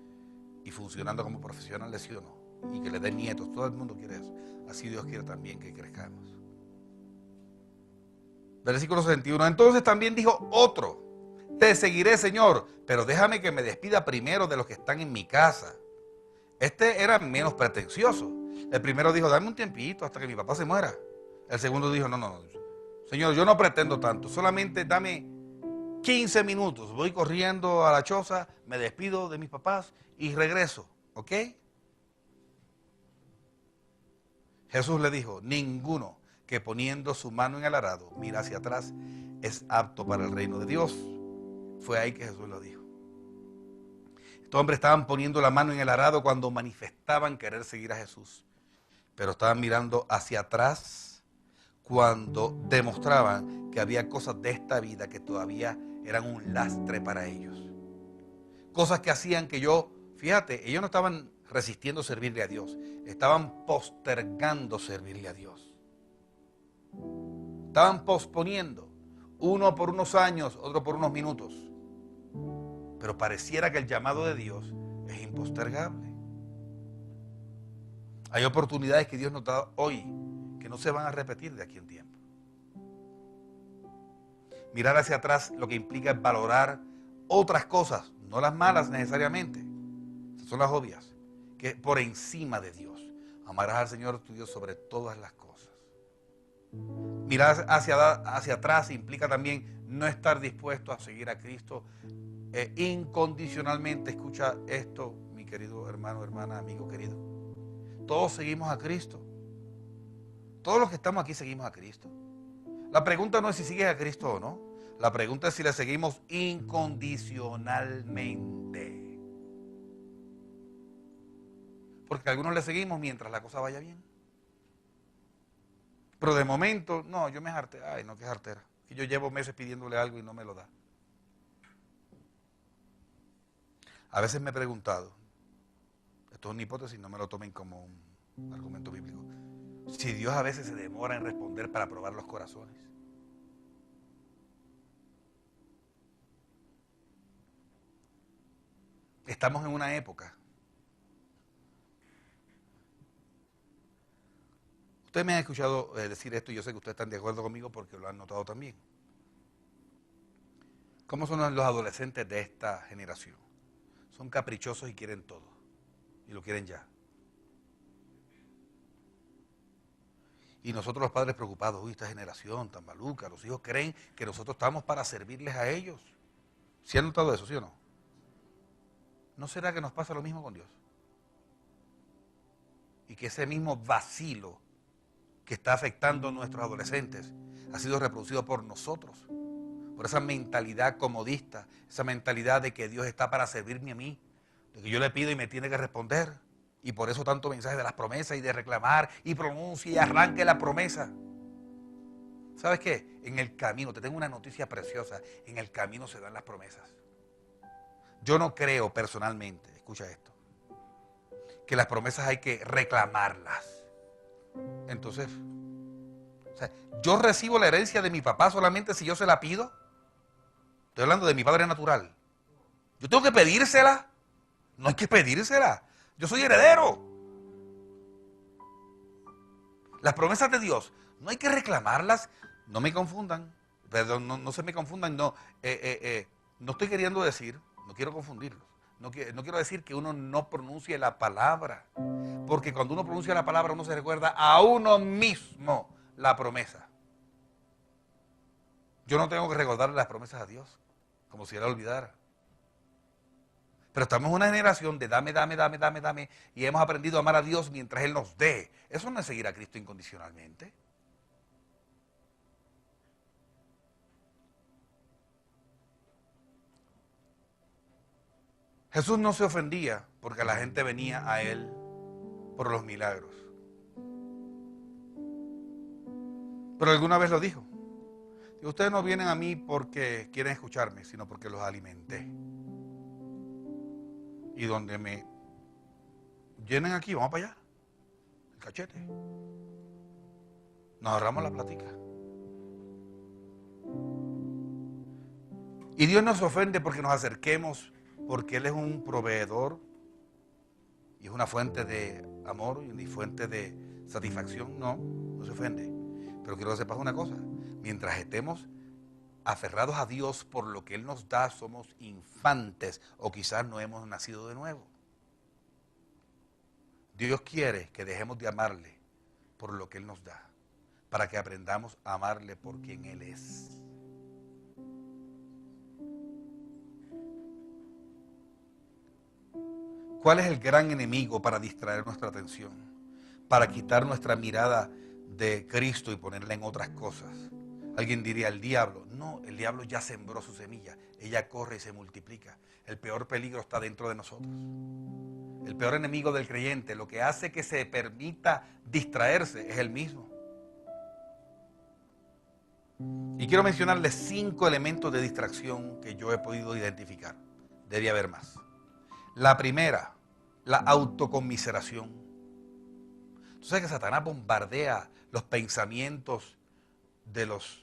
y funcionando como profesionales, ¿sí o no? Y que les den nietos, todo el mundo quiere eso. Así Dios quiere también que crezcamos. Versículo 61. Entonces también dijo otro: te seguiré, Señor, pero déjame que me despida primero de los que están en mi casa. Este era menos pretencioso. El primero dijo: dame un tiempito hasta que mi papá se muera. El segundo dijo: no, Señor, yo no pretendo tanto, solamente dame 15 minutos. Voy corriendo a la choza, me despido de mis papás y regreso, ¿ok? Jesús le dijo: ninguno que poniendo su mano en el arado mira hacia atrás es apto para el reino de Dios. Fue ahí que Jesús lo dijo. Estos hombres estaban poniendo la mano en el arado cuando manifestaban querer seguir a Jesús, pero estaban mirando hacia atrás cuando demostraban que había cosas de esta vida que todavía eran un lastre para ellos. Cosas que hacían que fíjate, ellos no estaban resistiendo servirle a Dios, estaban postergando servirle a Dios. Estaban posponiendo, uno por unos años, otro por unos minutos. Pero pareciera que el llamado de Dios es impostergable. Hay oportunidades que Dios nos da hoy que no se van a repetir de aquí en tiempo. Mirar hacia atrás lo que implica es valorar otras cosas, no las malas necesariamente, esas son las obvias, que por encima de Dios. Amarás al Señor tu Dios sobre todas las cosas. Mirar hacia atrás implica también no estar dispuesto a seguir a Cristo incondicionalmente. Escucha esto, mi querido hermano, hermana, amigo querido. Todos seguimos a Cristo. Todos los que estamos aquí seguimos a Cristo. La pregunta no es si sigues a Cristo o no. La pregunta es si le seguimos incondicionalmente. Porque a algunos le seguimos mientras la cosa vaya bien. Pero de momento, no, yo me harté. Ay, no, que jartera. Que yo llevo meses pidiéndole algo y no me lo da. A veces me he preguntado, esto es una hipótesis, no me lo tomen como un argumento bíblico, si Dios a veces se demora en responder para probar los corazones. Estamos en una época. Ustedes me han escuchado decir esto y yo sé que ustedes están de acuerdo conmigo porque lo han notado también. ¿Cómo son los adolescentes de esta generación? Son caprichosos y quieren todo. Y lo quieren ya. Y nosotros los padres preocupados, uy, esta generación tan maluca, los hijos creen que nosotros estamos para servirles a ellos. ¿Sí han notado eso, sí o no? ¿No será que nos pasa lo mismo con Dios? Y que ese mismo vacilo que está afectando a nuestros adolescentes ha sido reproducido por nosotros. Por esa mentalidad comodista, esa mentalidad de que Dios está para servirme a mí, de que yo le pido y me tiene que responder. Y por eso tanto mensaje de las promesas y de reclamar y pronuncie y arranque la promesa. ¿Sabes qué? En el camino, te tengo una noticia preciosa, en el camino se dan las promesas. Yo no creo personalmente, escucha esto, que las promesas hay que reclamarlas. Entonces, o sea, yo recibo la herencia de mi papá solamente si yo se la pido. Estoy hablando de mi padre natural. Yo tengo que pedírsela. No hay que pedírsela. Yo soy heredero. Las promesas de Dios no hay que reclamarlas. No me confundan. Perdón, no se me confundan. No estoy queriendo decir, no quiero confundirlos. No quiero decir que uno no pronuncie la palabra. Porque cuando uno pronuncia la palabra, uno se recuerda a uno mismo la promesa. Yo no tengo que recordarle las promesas a Dios. como si él olvidara. Pero estamos en una generación de dame, dame, dame, dame, dame, y hemos aprendido a amar a Dios mientras Él nos dé. Eso no es seguir a Cristo incondicionalmente. Jesús no se ofendía porque la gente venía a Él por los milagros. Pero alguna vez lo dijo. Ustedes no vienen a mí porque quieren escucharme, sino porque los alimenté. Y donde me llenen aquí, vamos para allá. El cachete. Nos ahorramos la plática. Y Dios nos ofende porque nos acerquemos, porque Él es un proveedor y es una fuente de amor y fuente de satisfacción. No, no se ofende. Pero quiero que sepas una cosa. Mientras estemos aferrados a Dios por lo que Él nos da, somos infantes o quizás no hemos nacido de nuevo. Dios quiere que dejemos de amarle por lo que Él nos da, para que aprendamos a amarle por quien Él es. ¿Cuál es el gran enemigo para distraer nuestra atención? Para quitar nuestra mirada de Cristo y ponerla en otras cosas. Alguien diría el diablo. No, el diablo ya sembró su semilla. Ella corre y se multiplica. El peor peligro está dentro de nosotros. El peor enemigo del creyente, lo que hace que se permita distraerse, es el mismo. Y quiero mencionarles 5 elementos de distracción que yo he podido identificar. Debe haber más. La primera, la autoconmiseración. Tú sabes que Satanás bombardea los pensamientos de los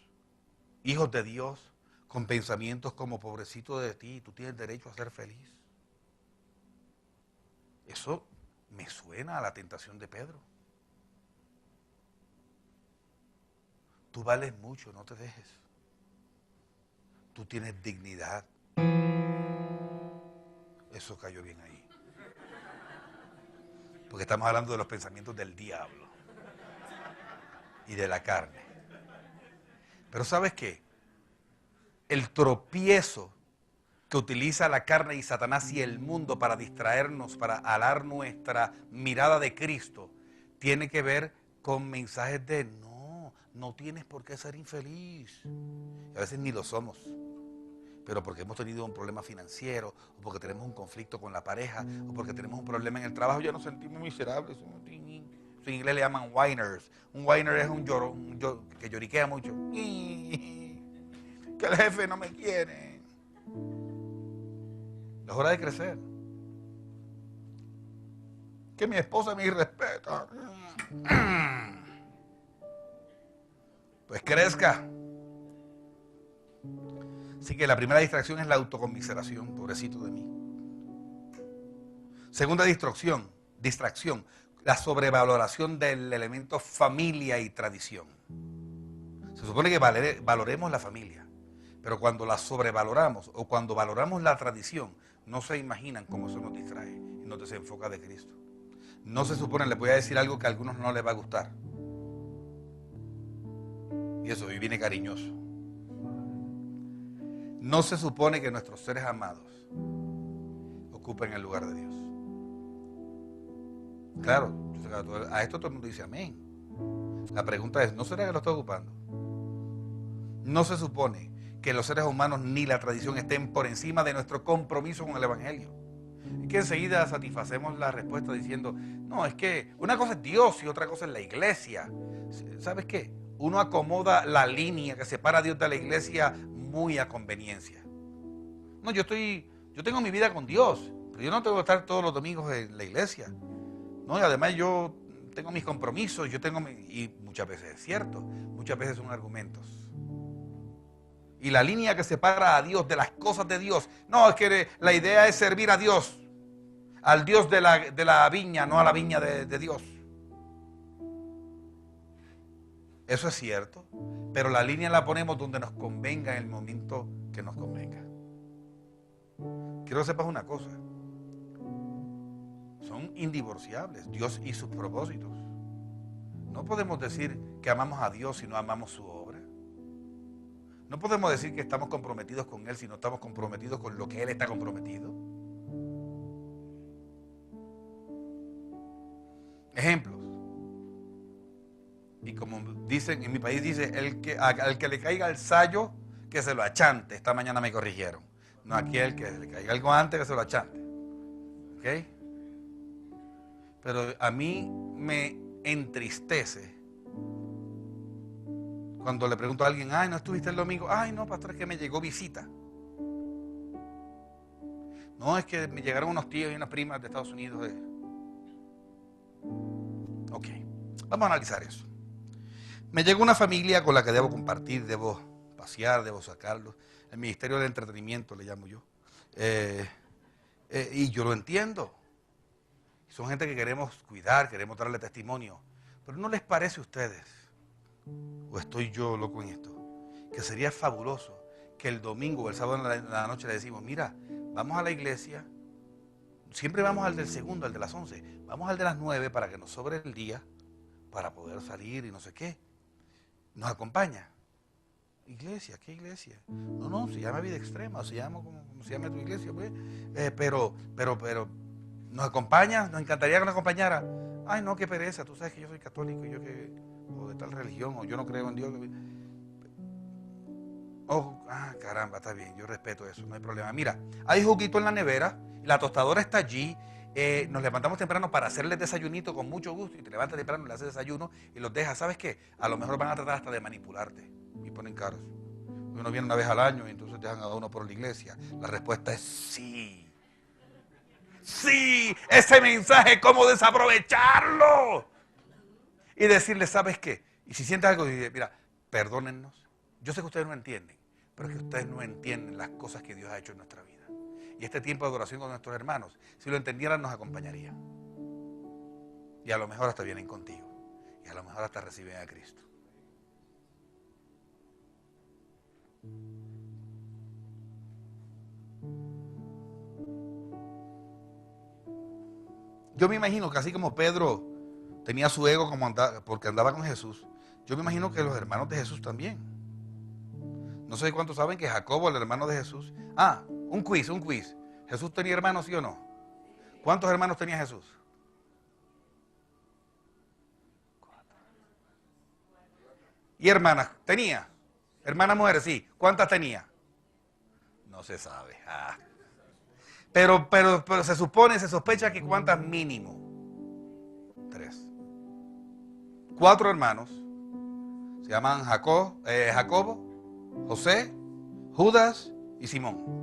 hijos de Dios con pensamientos como pobrecito de ti, tú tienes derecho a ser feliz. Eso me suena a la tentación de Pedro. Tú vales mucho, no te dejes. Tú tienes dignidad. Eso cayó bien ahí. Porque estamos hablando de los pensamientos del diablo y de la carne. Pero ¿sabes qué? El tropiezo que utiliza la carne y Satanás y el mundo para distraernos, para alar nuestra mirada de Cristo, tiene que ver con mensajes de no tienes por qué ser infeliz. Y a veces ni lo somos. Pero porque hemos tenido un problema financiero, o porque tenemos un conflicto con la pareja, o porque tenemos un problema en el trabajo, ya nos sentimos miserables. En inglés le llaman whiners. Un whiner es un lloro, que lloriquea mucho. Que el jefe no me quiere. Es hora de crecer. Que mi esposa me irrespeta. Pues crezca. Así que la primera distracción es la autoconmiseración, pobrecito de mí. Segunda distracción, la sobrevaloración del elemento familia y tradición. Se supone que valoremos la familia, pero cuando la sobrevaloramos o cuando valoramos la tradición, no se imaginan cómo eso nos distrae y nos desenfoca de Cristo. No se supone, les voy a decir algo que a algunos no les va a gustar. Y eso hoy viene cariñoso. No se supone que nuestros seres amados ocupen el lugar de Dios. Claro, a esto todo el mundo dice amén. La pregunta es, ¿no será que lo está ocupando? No se supone que los seres humanos ni la tradición estén por encima de nuestro compromiso con el Evangelio. Es que enseguida satisfacemos la respuesta diciendo, no, es que una cosa es Dios y otra cosa es la iglesia. ¿Sabes qué? Uno acomoda la línea que separa a Dios de la iglesia muy a conveniencia. No, yo tengo mi vida con Dios, pero yo no tengo que estar todos los domingos en la iglesia. No, y además yo tengo mis compromisos, y muchas veces es cierto, muchas veces son argumentos. Y la línea que separa a Dios de las cosas de Dios, no, es que la idea es servir a Dios, al Dios de la viña, no a la viña de Dios. Eso es cierto, pero la línea la ponemos donde nos convenga en el momento que nos convenga. Quiero que sepas una cosa, son indivorciables, Dios y sus propósitos. No podemos decir que amamos a Dios si no amamos su obra. No podemos decir que estamos comprometidos con Él si no estamos comprometidos con lo que Él está comprometido. Ejemplos. Y como dicen, en mi país dice, al que le caiga el sayo, que se lo achante. Esta mañana me corrigieron. No, aquí el que le caiga algo antes, que se lo achante. ¿Ok? Pero a mí me entristece cuando le pregunto a alguien, ay, ¿no estuviste el domingo? Ay, no, pastor, es que me llegó visita. No, es que me llegaron unos tíos y unas primas de Estados Unidos. Ok, vamos a analizar eso. Me llegó una familia con la que debo compartir, debo pasear, debo sacarlos. El ministerio del entretenimiento le llamo yo. Y yo lo entiendo. Son gente que queremos cuidar, queremos darle testimonio. Pero ¿no les parece a ustedes, o estoy yo loco en esto, que sería fabuloso que el domingo o el sábado en la noche le decimos, mira, vamos a la iglesia, siempre vamos al del segundo, al de las 11, vamos al de las 9 para que nos sobre el día, para poder salir y no sé qué? ¿Nos acompaña? ¿Iglesia? ¿Qué iglesia? No, se llama Vida Extrema, o se llama como se llama tu iglesia, pues. Pero, ¿nos acompaña? Nos encantaría que nos acompañara. Ay, no, qué pereza, tú sabes que yo soy católico y yo que, o de tal religión, o yo no creo en Dios. Oh, caramba, está bien, yo respeto eso, no hay problema. Mira, hay juguito en la nevera, la tostadora está allí, nos levantamos temprano para hacerles desayunito con mucho gusto y te levantas temprano, le haces desayuno y los dejas. ¿Sabes qué? A lo mejor van a tratar hasta de manipularte y ponen caros. Uno viene una vez al año y entonces dejan a uno por la iglesia. La respuesta es sí. Sí, ese mensaje, ¿cómo desaprovecharlo? Y decirle, ¿sabes qué? Y si sientes algo, mira, perdónennos. Yo sé que ustedes no entienden, pero es que ustedes no entienden las cosas que Dios ha hecho en nuestra vida. Y este tiempo de adoración con nuestros hermanos, si lo entendieran, nos acompañarían. Y a lo mejor hasta vienen contigo. Y a lo mejor hasta reciben a Cristo. Yo me imagino que así como Pedro tenía su ego porque andaba con Jesús, yo me imagino que los hermanos de Jesús también. No sé cuántos saben que Jacobo, el hermano de Jesús. Un quiz. ¿Jesús tenía hermanos, sí o no? ¿Cuántos hermanos tenía Jesús? 4. ¿Y hermanas? ¿Tenía? Hermanas mujeres, sí. ¿Cuántas tenía? No se sabe. Pero se sospecha que ¿cuántas mínimo? 3. 4 hermanos. Se llaman Jacobo, José, Judas y Simón.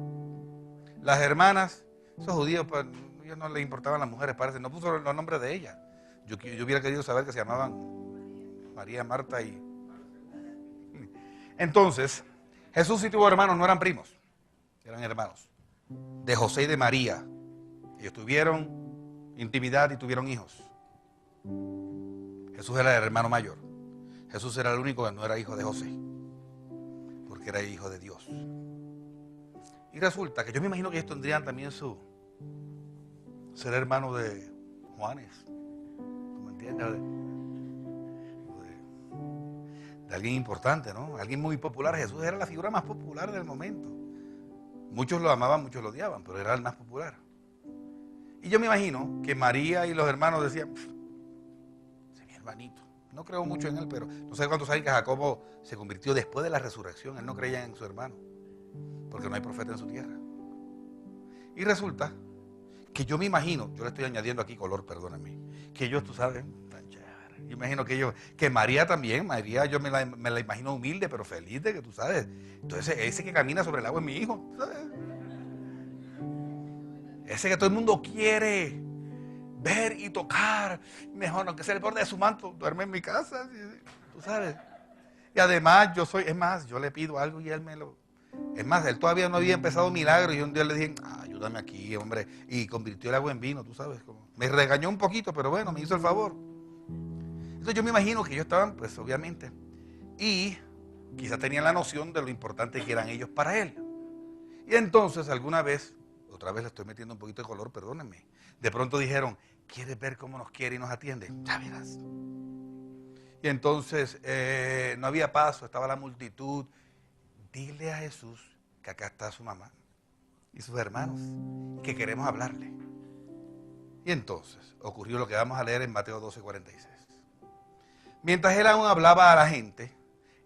Las hermanas, esos judíos, pues, ellos no les importaban las mujeres, parece, no puso los nombres de ellas. Yo hubiera querido saber que se llamaban María, Marta y... Entonces, Jesús sí tuvo hermanos, no eran primos, eran hermanos. De José y de María. Ellos tuvieron intimidad y tuvieron hijos. Jesús era el hermano mayor. Jesús era el único que no era hijo de José, porque era hijo de Dios. Y resulta que yo me imagino que ellos tendrían también ser hermano de Juanes, ¿tú me entiendes? De alguien importante, ¿no? Alguien muy popular. Jesús era la figura más popular del momento. Muchos lo amaban, muchos lo odiaban, pero era el más popular. Y yo me imagino que María y los hermanos decían, ese es mi hermanito. No creo mucho en él, pero no sé cuántos saben que Jacobo se convirtió después de la resurrección. Él no creía en su hermano, porque no hay profeta en su tierra. Y resulta que yo me imagino, yo le estoy añadiendo aquí color, perdóname, que ellos, tú sabes, tan chévere. Yo imagino que María también, María yo me la imagino humilde, pero feliz de que tú sabes. Entonces ese que camina sobre el agua es mi hijo, ¿sabes? Ese que todo el mundo quiere ver y tocar, mejor, aunque sea el borde de su manto, duerme en mi casa, tú sabes. Y además yo le pido algo y él me lo... Es más, él todavía no había empezado milagro y un día le dije, ayúdame aquí, hombre, y convirtió el agua en vino, tú sabes. Me regañó un poquito, pero bueno, me hizo el favor. Entonces yo me imagino que ellos estaban, pues obviamente, y quizás tenían la noción de lo importante que eran ellos para él. Y entonces alguna vez, otra vez le estoy metiendo un poquito de color, perdónenme, de pronto dijeron, ¿quieres ver cómo nos quiere y nos atiende? Ya verás. Y entonces no había paso, estaba la multitud. dile a Jesús que acá está su mamá y sus hermanos, que queremos hablarle. Y entonces ocurrió lo que vamos a leer en Mateo 12:46. Mientras él aún hablaba a la gente,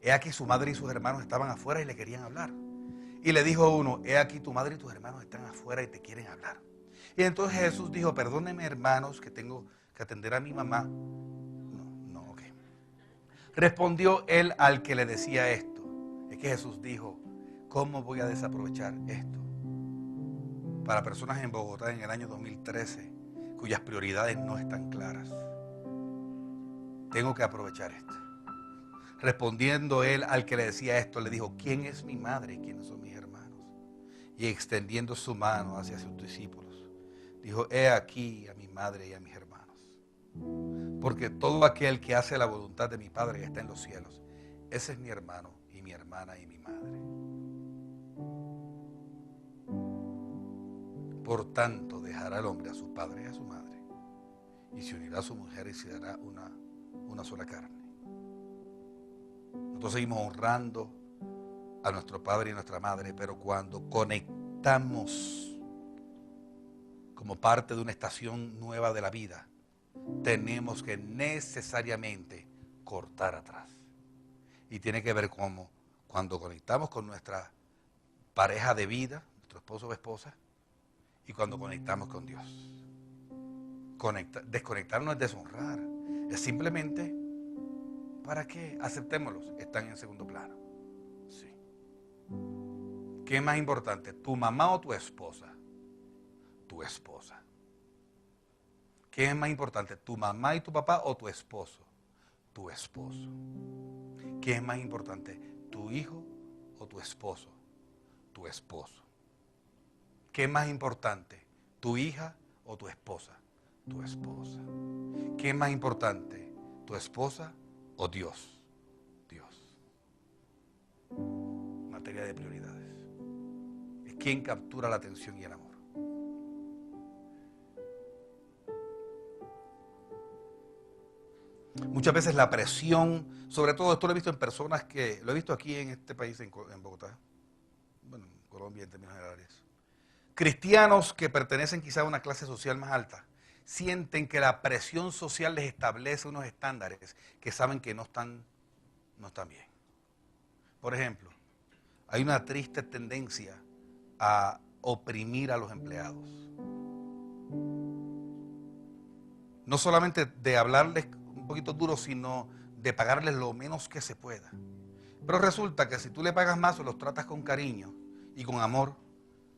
he aquí su madre y sus hermanos estaban afuera y le querían hablar. Y le dijo uno, he aquí tu madre y tus hermanos están afuera y te quieren hablar. Y entonces Jesús dijo, perdónenme hermanos que tengo que atender a mi mamá. Ok. Respondió él al que le decía esto. Es que Jesús dijo, ¿cómo voy a desaprovechar esto? Para personas en Bogotá en el año 2013, cuyas prioridades no están claras. Tengo que aprovechar esto. Respondiendo él al que le decía esto, le dijo, ¿quién es mi madre y quiénes son mis hermanos? Y extendiendo su mano hacia sus discípulos, dijo, he aquí a mi madre y a mis hermanos. Porque todo aquel que hace la voluntad de mi Padre que está en los cielos, ese es mi hermano y mi hermana y mi madre. Por tanto, dejará el hombre a su padre y a su madre, y se unirá a su mujer y se dará una sola carne. Nosotros seguimos honrando a nuestro padre y a nuestra madre, pero cuando conectamos como parte de una estación nueva de la vida, tenemos que necesariamente cortar atrás. Y tiene que ver como cuando conectamos con nuestra pareja de vida, nuestro esposo o esposa, y cuando conectamos con Dios. Desconectar no es deshonrar, es simplemente para que aceptémoslos, están en segundo plano. Sí. ¿Qué es más importante, tu mamá o tu esposa? Tu esposa. ¿Qué es más importante, tu mamá y tu papá o tu esposo? Tu esposo. ¿Qué es más importante, tu hijo o tu esposo? Tu esposo. ¿Qué es más importante, tu hija o tu esposa? Tu esposa. ¿Qué es más importante, tu esposa o Dios? Dios. Materia de prioridades. Es quien captura la atención y el amor. Muchas veces la presión, sobre todo esto lo he visto en personas que, lo he visto aquí en este país, en Bogotá, bueno, en Colombia en términos generales. Cristianos que pertenecen quizá a una clase social más alta, sienten que la presión social les establece unos estándares que saben que no están bien. Por ejemplo, hay una triste tendencia a oprimir a los empleados. No solamente de hablarles un poquito duro, sino de pagarles lo menos que se pueda. Pero resulta que si tú le pagas más o los tratas con cariño y con amor,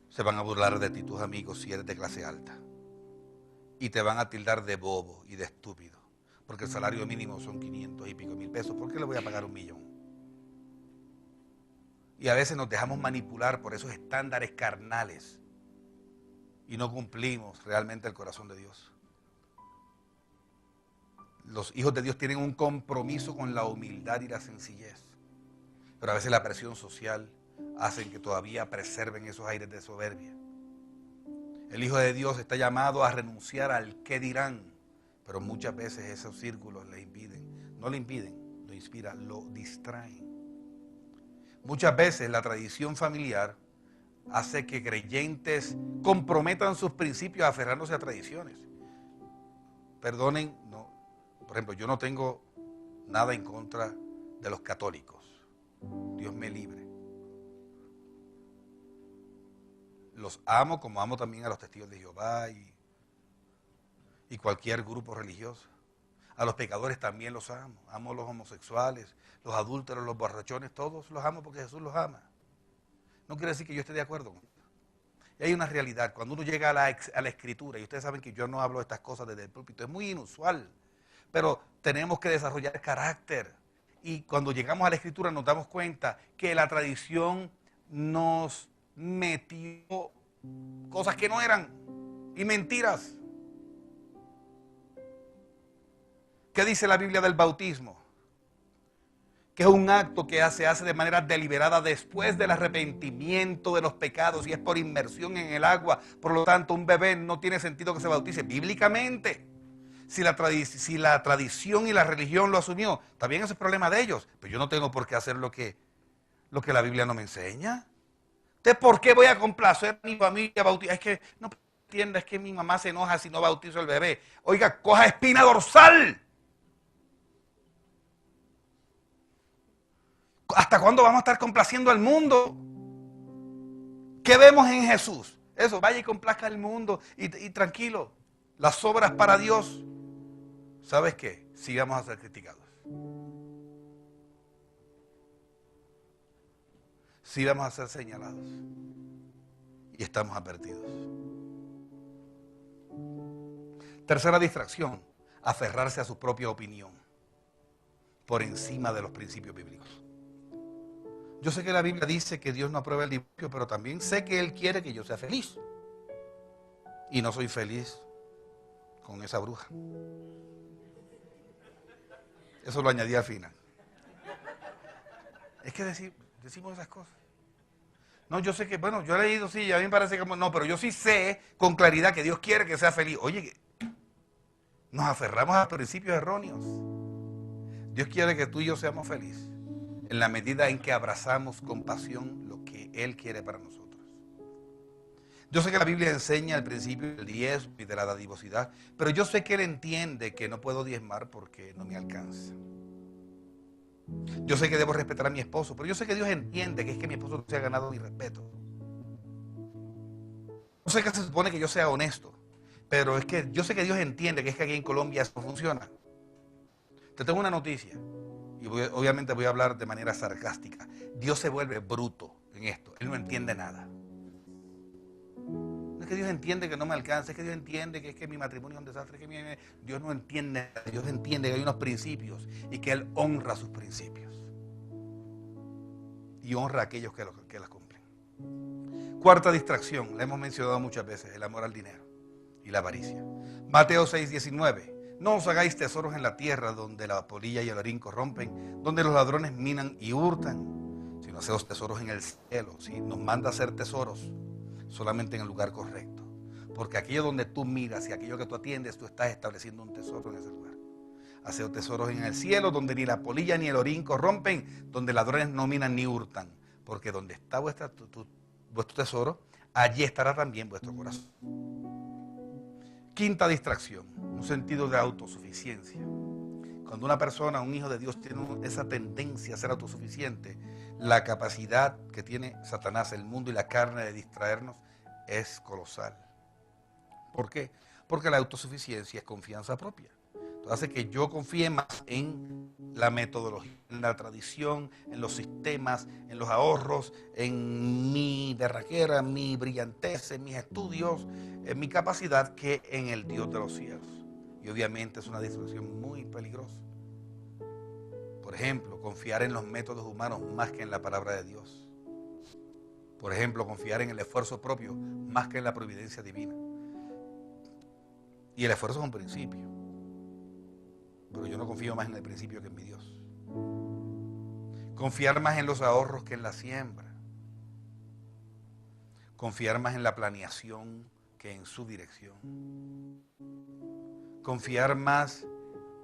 se van a burlar de ti tus amigos si eres de clase alta. Y te van a tildar de bobo y de estúpido. Porque el salario mínimo son 500 y pico mil pesos. ¿Por qué le voy a pagar 1.000.000? Y a veces nos dejamos manipular por esos estándares carnales. Y no cumplimos realmente el corazón de Dios. Los hijos de Dios tienen un compromiso con la humildad y la sencillez. Pero a veces la presión social hace que todavía preserven esos aires de soberbia. El Hijo de Dios está llamado a renunciar al qué dirán, pero muchas veces esos círculos le impiden. No le impiden, lo inspira, lo distraen. Muchas veces la tradición familiar hace que creyentes comprometan sus principios aferrándose a tradiciones. Perdonen, no. Por ejemplo, yo no tengo nada en contra de los católicos. Dios me libre. Los amo como amo también a los testigos de Jehová y cualquier grupo religioso. A los pecadores también los amo. Amo a los homosexuales, los adúlteros, los borrachones, todos los amo porque Jesús los ama. No quiere decir que yo esté de acuerdo con esto. Y hay una realidad. Cuando uno llega a la Escritura, y ustedes saben que yo no hablo de estas cosas desde el púlpito, es muy inusual. Pero tenemos que desarrollar carácter. Y cuando llegamos a la Escritura nos damos cuenta que la tradición nos metió cosas que no eran y mentiras. ¿Qué dice la Biblia del bautismo? Que es un acto que se hace de manera deliberada después del arrepentimiento de los pecados y es por inmersión en el agua. Por lo tanto, un bebé no tiene sentido que se bautice bíblicamente. Si la tradición y la religión lo asumió, también ese es problema de ellos. Pero yo no tengo por qué hacer lo que lo que la Biblia no me enseña. ¿Usted por qué voy a complacer a mi familia bautizar? Es que no entienda, es que mi mamá se enoja si no bautizo al bebé. Oiga, coja espina dorsal. ¿Hasta cuándo vamos a estar complaciendo al mundo? ¿Qué vemos en Jesús? Eso, vaya y complazca al mundo y tranquilo. Las obras para Dios, ¿sabes qué? Sí vamos a ser criticados. Sí vamos a ser señalados. Y estamos advertidos. Tercera distracción, aferrarse a su propia opinión por encima de los principios bíblicos. Yo sé que la Biblia dice que Dios no aprueba el divorcio, pero también sé que Él quiere que yo sea feliz. Y no soy feliz con esa bruja. Eso lo añadí al final. Es que decimos esas cosas. No, yo sé que, bueno, yo he leído, sí, a mí me parece que, no, pero yo sí sé con claridad que Dios quiere que sea feliz. Oye, nos aferramos a principios erróneos. Dios quiere que tú y yo seamos felices en la medida en que abrazamos con pasión lo que Él quiere para nosotros. Yo sé que la Biblia enseña el principio del diezmo y de la dadivosidad, pero yo sé que Él entiende que no puedo diezmar porque no me alcanza. Yo sé que debo respetar a mi esposo, pero yo sé que Dios entiende que es que mi esposo no se ha ganado mi respeto. Yo sé que se supone que yo sea honesto, pero es que yo sé que Dios entiende que es que aquí en Colombia eso funciona. Te tengo una noticia, y obviamente voy a hablar de manera sarcástica. Dios se vuelve bruto en esto, Él no entiende nada. No es que Dios entiende que no me alcanza, es que Dios entiende que es que mi matrimonio es un desastre, Dios no entiende, Dios entiende que hay unos principios y que Él honra sus principios. Y honra a aquellos que las cumplen. Cuarta distracción, la hemos mencionado muchas veces, el amor al dinero y la avaricia. Mateo 6:19. No os hagáis tesoros en la tierra donde la polilla y el orín corrompen, donde los ladrones minan y hurtan, sino haceos tesoros en el cielo. Si nos manda a hacer tesoros, solamente en el lugar correcto. Porque aquello donde tú miras y aquello que tú atiendes, tú estás estableciendo un tesoro en ese lugar. Haceos tesoros en el cielo, donde ni la polilla ni el orín corrompen, donde ladrones no minan ni hurtan. Porque donde está vuestro tesoro, allí estará también vuestro corazón. Quinta distracción, un sentido de autosuficiencia. Cuando una persona, un hijo de Dios, tiene esa tendencia a ser autosuficiente, la capacidad que tiene Satanás, el mundo y la carne de distraernos es colosal. ¿Por qué? Porque la autosuficiencia es confianza propia. Entonces hace que yo confíe más en la metodología, en la tradición, en los sistemas, en los ahorros, en mi berraquera, en mi brillantez, en mis estudios, en mi capacidad, que en el Dios de los cielos. Y obviamente es una distracción muy peligrosa. Por ejemplo, confiar en los métodos humanos más que en la palabra de Dios. Por ejemplo, confiar en el esfuerzo propio más que en la providencia divina. Y el esfuerzo es un principio. Pero yo no confío más en el principio que en mi Dios. Confiar más en los ahorros que en la siembra. Confiar más en la planeación que en su dirección. Confiar más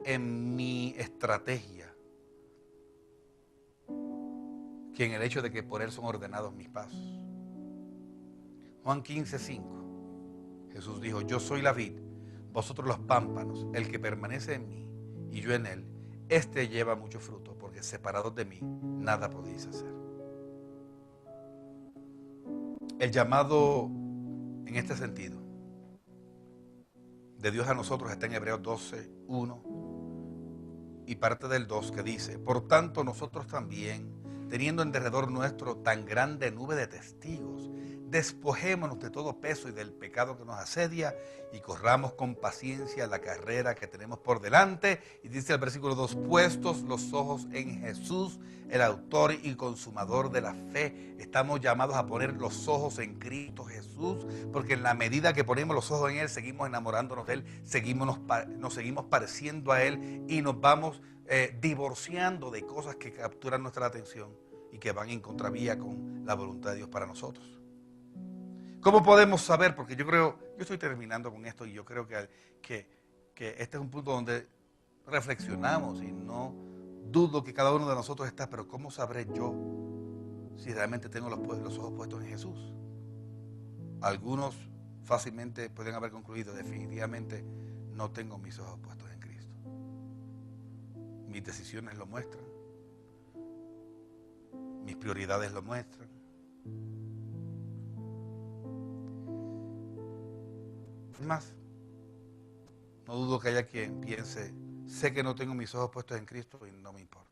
en mi estrategia que en el hecho de que por Él son ordenados mis pasos. Juan 15:5. Jesús dijo: yo soy la vid, vosotros los pámpanos. El que permanece en mí y yo en él, este lleva mucho fruto, porque separados de mí nada podéis hacer. El llamado en este sentido de Dios a nosotros está en Hebreos 12:1 y parte del 2, que dice: por tanto nosotros también, teniendo en derredor nuestro tan grande nube de testigos, despojémonos de todo peso y del pecado que nos asedia y corramos con paciencia la carrera que tenemos por delante. Y dice el versículo 2, puestos los ojos en Jesús, el autor y consumador de la fe. Estamos llamados a poner los ojos en Cristo Jesús, porque en la medida que ponemos los ojos en Él, seguimos enamorándonos de Él, nos seguimos pareciendo a Él y nos vamos divorciando de cosas que capturan nuestra atención y que van en contravía con la voluntad de Dios para nosotros. ¿Cómo podemos saber? Porque yo estoy terminando con esto y yo creo que este es un punto donde reflexionamos y no dudo que cada uno de nosotros está, pero ¿cómo sabré yo si realmente tengo los ojos puestos en Jesús. Algunos fácilmente pueden haber concluido, definitivamente no tengo mis ojos puestos en Cristo. Mis decisiones lo muestran. Mis prioridades lo muestran. Es más, no dudo que haya quien piense, sé que no tengo mis ojos puestos en Cristo y no me importa.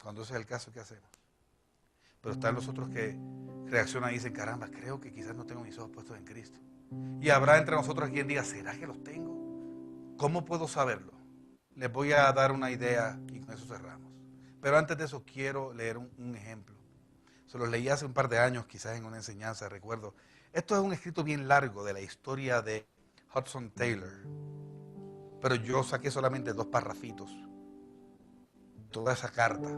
Cuando ese es el caso, ¿qué hacemos? Pero están los otros que reaccionan y dicen, caramba, creo que quizás no tengo mis ojos puestos en Cristo. Y habrá entre nosotros quien diga, ¿será que los tengo? ¿Cómo puedo saberlo? Les voy a dar una idea y con eso cerramos. Pero antes de eso quiero leer un ejemplo. Se los leí hace un par de años, quizás en una enseñanza, recuerdo. Esto es un escrito bien largo de la historia de Hudson Taylor. Pero yo saqué solamente 2 parrafitos. Toda esa carta.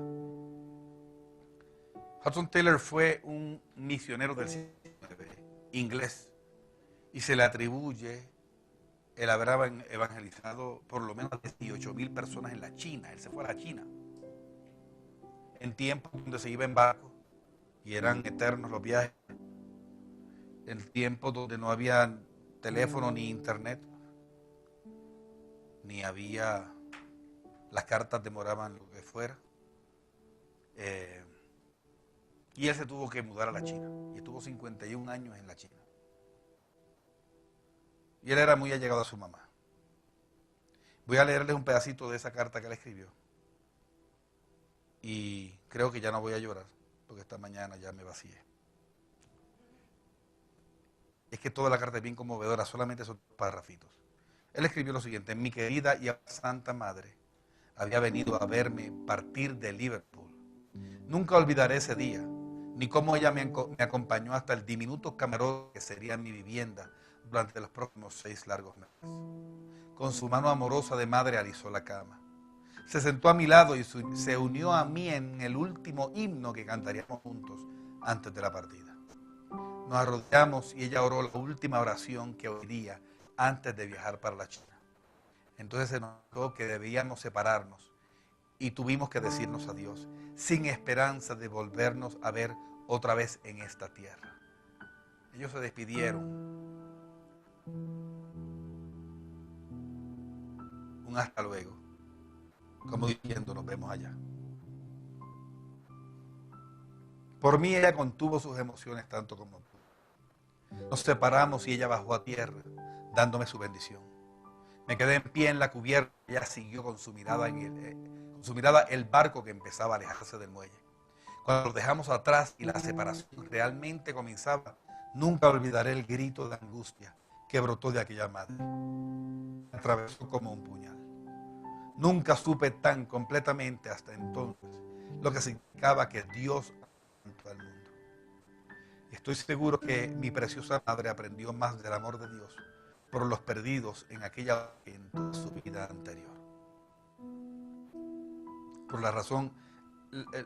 Hudson Taylor fue un misionero del siglo XIX, inglés, y se le atribuye el haber evangelizado por lo menos 18,000 personas en la China. Él se fue a la China en tiempos donde se iba en barco y eran eternos los viajes, en tiempos donde no había teléfono ni internet, ni había, las cartas demoraban lo que fuera. Y él se tuvo que mudar a la China y estuvo 51 años en la China. Y él era muy allegado a su mamá. Voy a leerles un pedacito de esa carta que él escribió. Y creo que ya no voy a llorar, porque esta mañana ya me vacié. Es que toda la carta es bien conmovedora, solamente esos párrafitos. Él escribió lo siguiente: mi querida y santa madre había venido a verme partir de Liverpool. Nunca olvidaré ese día, ni cómo ella me acompañó hasta el diminuto camarote que sería mi vivienda durante los próximos 6 largos meses. Con su mano amorosa de madre alisó la cama. Se sentó a mi lado y se unió a mí en el último himno que cantaríamos juntos antes de la partida. Nos arrodillamos y ella oró la última oración que oiría antes de viajar para la China. Entonces se notó que debíamos separarnos y tuvimos que decirnos adiós, sin esperanza de volvernos a ver otra vez en esta tierra. Ellos se despidieron. Un hasta luego, como diciendo, nos vemos allá. Por mí ella contuvo sus emociones tanto como tú. Nos separamos y ella bajó a tierra, dándome su bendición. Me quedé en pie en la cubierta y ella siguió con su mirada el barco que empezaba a alejarse del muelle. Cuando lo dejamos atrás y la separación realmente comenzaba, nunca olvidaré el grito de angustia que brotó de aquella madre. Me atravesó como un puñal. Nunca supe tan completamente hasta entonces lo que significaba que Dios amó al mundo. Estoy seguro que mi preciosa madre aprendió más del amor de Dios por los perdidos en aquella en toda su vida anterior. Por la razón, el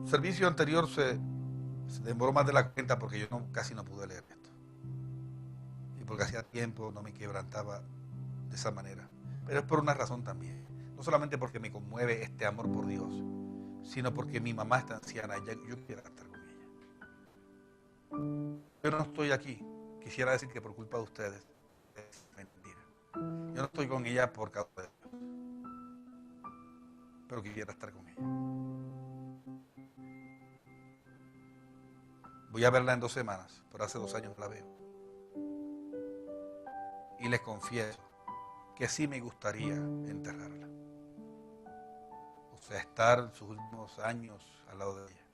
servicio anterior se demoró más de la cuenta porque yo casi no pude leer esto. Y porque hacía tiempo no me quebrantaba de esa manera. Pero es por una razón también. No solamente porque me conmueve este amor por Dios, sino porque mi mamá está anciana y yo quiero estar con ella. Yo no estoy aquí, quisiera decir que por culpa de ustedes, es mentira. Yo no estoy con ella por causa de Dios, pero quisiera estar con ella. Voy a verla en 2 semanas, pero hace 2 años la veo. Y les confieso que sí me gustaría enterrarla. O sea, estar sus últimos años al lado de ella.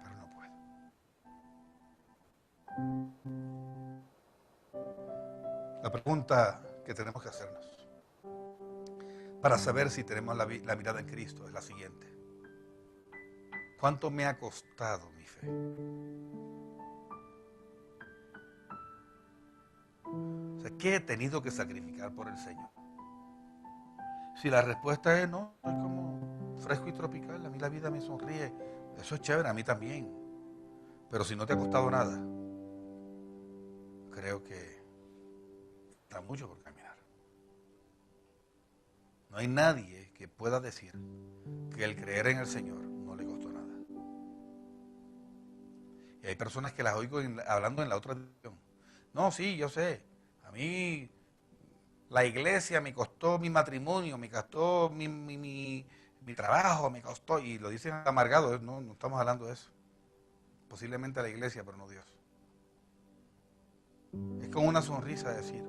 Pero no puedo. La pregunta que tenemos que hacernos para saber si tenemos la mirada en Cristo es la siguiente: ¿cuánto me ha costado mi fe? O sea, ¿qué he tenido que sacrificar por el Señor? Si la respuesta es no, estoy como fresco y tropical, a mí la vida me sonríe, eso es chévere, a mí también. Pero si no te ha costado nada, creo que está mucho por caminar. No hay nadie que pueda decir que el creer en el Señor no le costó nada. Y hay personas que las oigo hablando en la otra dirección. No, sí, yo sé. A mí la iglesia me costó mi matrimonio, me costó mi trabajo, me costó. Y lo dicen amargado, no estamos hablando de eso. Posiblemente la iglesia, pero no Dios. Es con una sonrisa decir,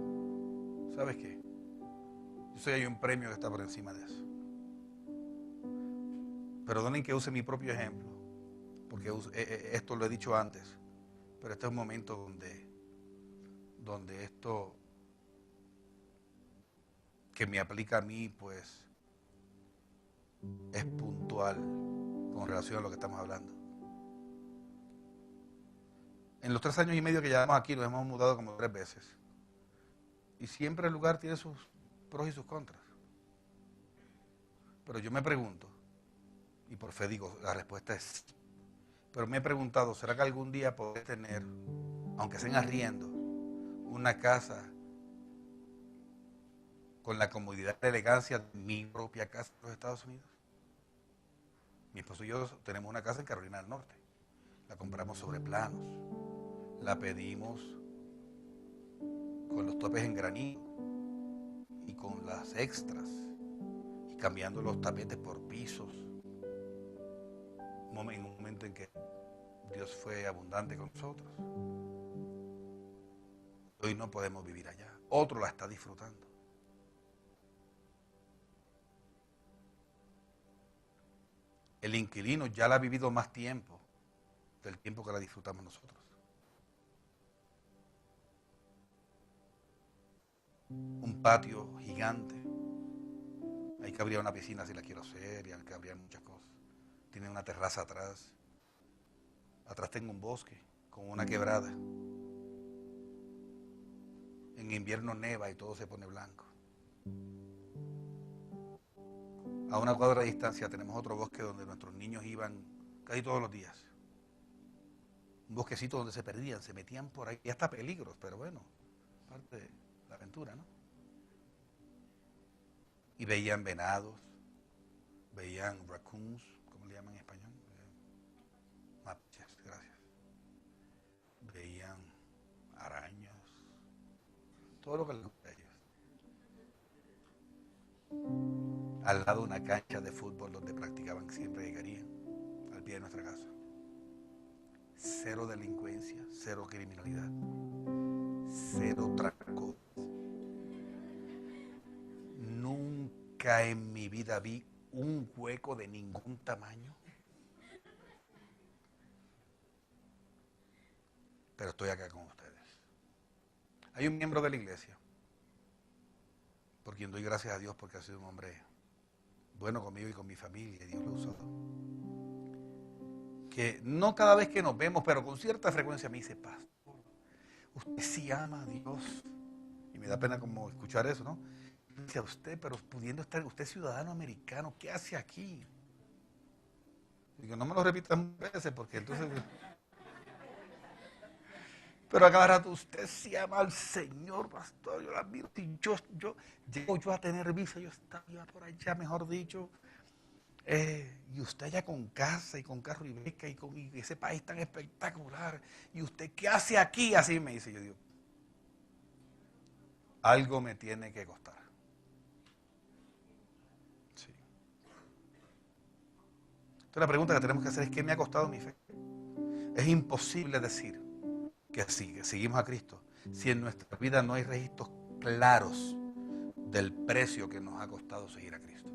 ¿sabes qué? Yo sé que hay un premio que está por encima de eso. Perdonen que use mi propio ejemplo, porque esto lo he dicho antes, pero este es un momento donde esto que me aplica a mí, pues, es puntual con relación a lo que estamos hablando. En los 3 años y medio que llevamos aquí nos hemos mudado como 3 veces. Y siempre el lugar tiene sus pros y sus contras. Pero yo me pregunto, y por fe digo, la respuesta es, pero me he preguntado, ¿será que algún día podré tener, aunque sea en arriendo, una casa con la comodidad y la elegancia de mi propia casa en los Estados Unidos? Mi esposo y yo tenemos una casa en Carolina del Norte. La compramos sobre planos. La pedimos con los topes en granito y con las extras y cambiando los tapetes por pisos. En un momento en que Dios fue abundante con nosotros. Hoy no podemos vivir allá. Otro la está disfrutando. El inquilino ya la ha vivido más tiempo del tiempo que la disfrutamos nosotros. Un patio gigante. Ahí cabría una piscina si la quiero hacer, y ahí cabrían muchas cosas. Tiene una terraza atrás. Atrás tengo un bosque con una quebrada. En invierno neva y todo se pone blanco. A una cuadra de distancia tenemos otro bosque donde nuestros niños iban casi todos los días. Un bosquecito donde se perdían, se metían por ahí, y hasta peligros, pero bueno, parte de la aventura, ¿no? Y veían venados, veían raccoons, ¿cómo le llaman en español? Mapaches, gracias. Veían arañas, todo lo que les gusta a ellos. Al lado de una cancha de fútbol donde practicaban siempre que querían, al pie de nuestra casa. Cero delincuencia, cero criminalidad, cero trancos. Nunca en mi vida vi un hueco de ningún tamaño. Pero estoy acá con ustedes. Hay un miembro de la iglesia, por quien doy gracias a Dios porque ha sido un hombre bueno conmigo y con mi familia, y Dios lo ha usado. Que no cada vez que nos vemos, pero con cierta frecuencia me dice, pastor, usted sí ama a Dios. Y me da pena como escuchar eso, ¿no? Dice a usted, pero pudiendo estar, usted es ciudadano americano, ¿qué hace aquí? Digo, no me lo repitas muchas veces porque entonces... Pero a cada rato, usted sí ama al Señor, pastor, yo la admiro. Si yo llego yo a tener visa, yo estaba por allá, mejor dicho. Y usted allá con casa y con carro y beca y ese país tan espectacular. ¿Y usted qué hace aquí? Así me dice. Yo digo, algo me tiene que costar. Sí. Entonces la pregunta que tenemos que hacer es, ¿qué me ha costado mi fe? Es imposible decir que sí, que seguimos a Cristo, si en nuestra vida no hay registros claros del precio que nos ha costado seguir a Cristo.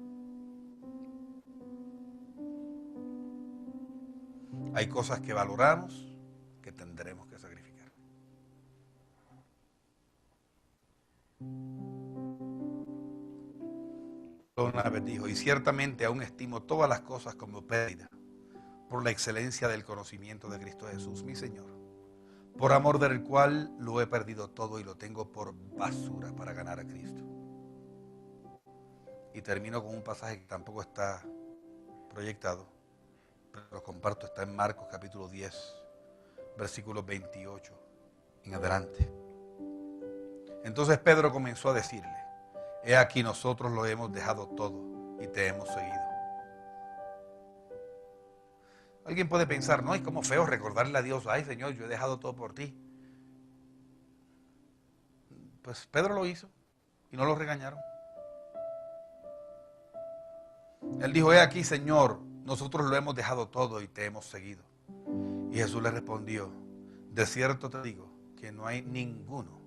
Hay cosas que valoramos que tendremos que sacrificar. Una vez dijo, y ciertamente aún estimo todas las cosas como pérdida por la excelencia del conocimiento de Cristo Jesús, mi Señor, por amor del cual lo he perdido todo y lo tengo por basura para ganar a Cristo. Y termino con un pasaje que tampoco está proyectado, pero lo comparto, está en Marcos capítulo 10, versículos 28 en adelante. Entonces Pedro comenzó a decirle, he aquí nosotros lo hemos dejado todo y te hemos seguido. Alguien puede pensar, no, es como feo recordarle a Dios, ay Señor, yo he dejado todo por ti. Pues Pedro lo hizo y no lo regañaron. Él dijo, he aquí Señor, nosotros lo hemos dejado todo y te hemos seguido. Y Jesús le respondió, de cierto te digo que no hay ninguno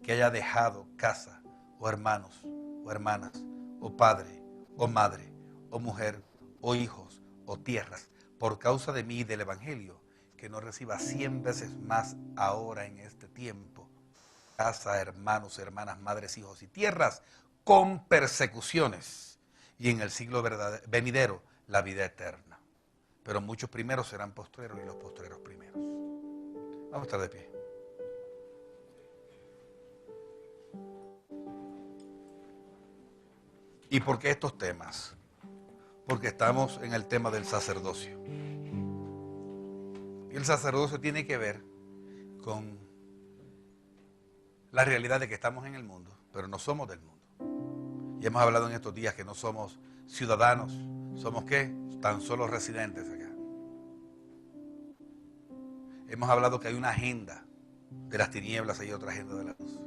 que haya dejado casa o hermanos o hermanas o padre o madre o mujer o hijos o tierras por causa de mí y del Evangelio, que no reciba 100 veces más ahora en este tiempo, casa, hermanos, hermanas, madres, hijos y tierras, con persecuciones, y en el siglo venidero la vida eterna. Pero muchos primeros serán postreros y los postreros primeros. Vamos a estar de pie. ¿Y por qué estos temas? Porque estamos en el tema del sacerdocio. Y el sacerdocio tiene que ver con la realidad de que estamos en el mundo, pero no somos del mundo. Y hemos hablado en estos días que no somos ciudadanos, somos ¿qué? Tan solo residentes acá. Hemos hablado que hay una agenda de las tinieblas y hay otra agenda de la luz.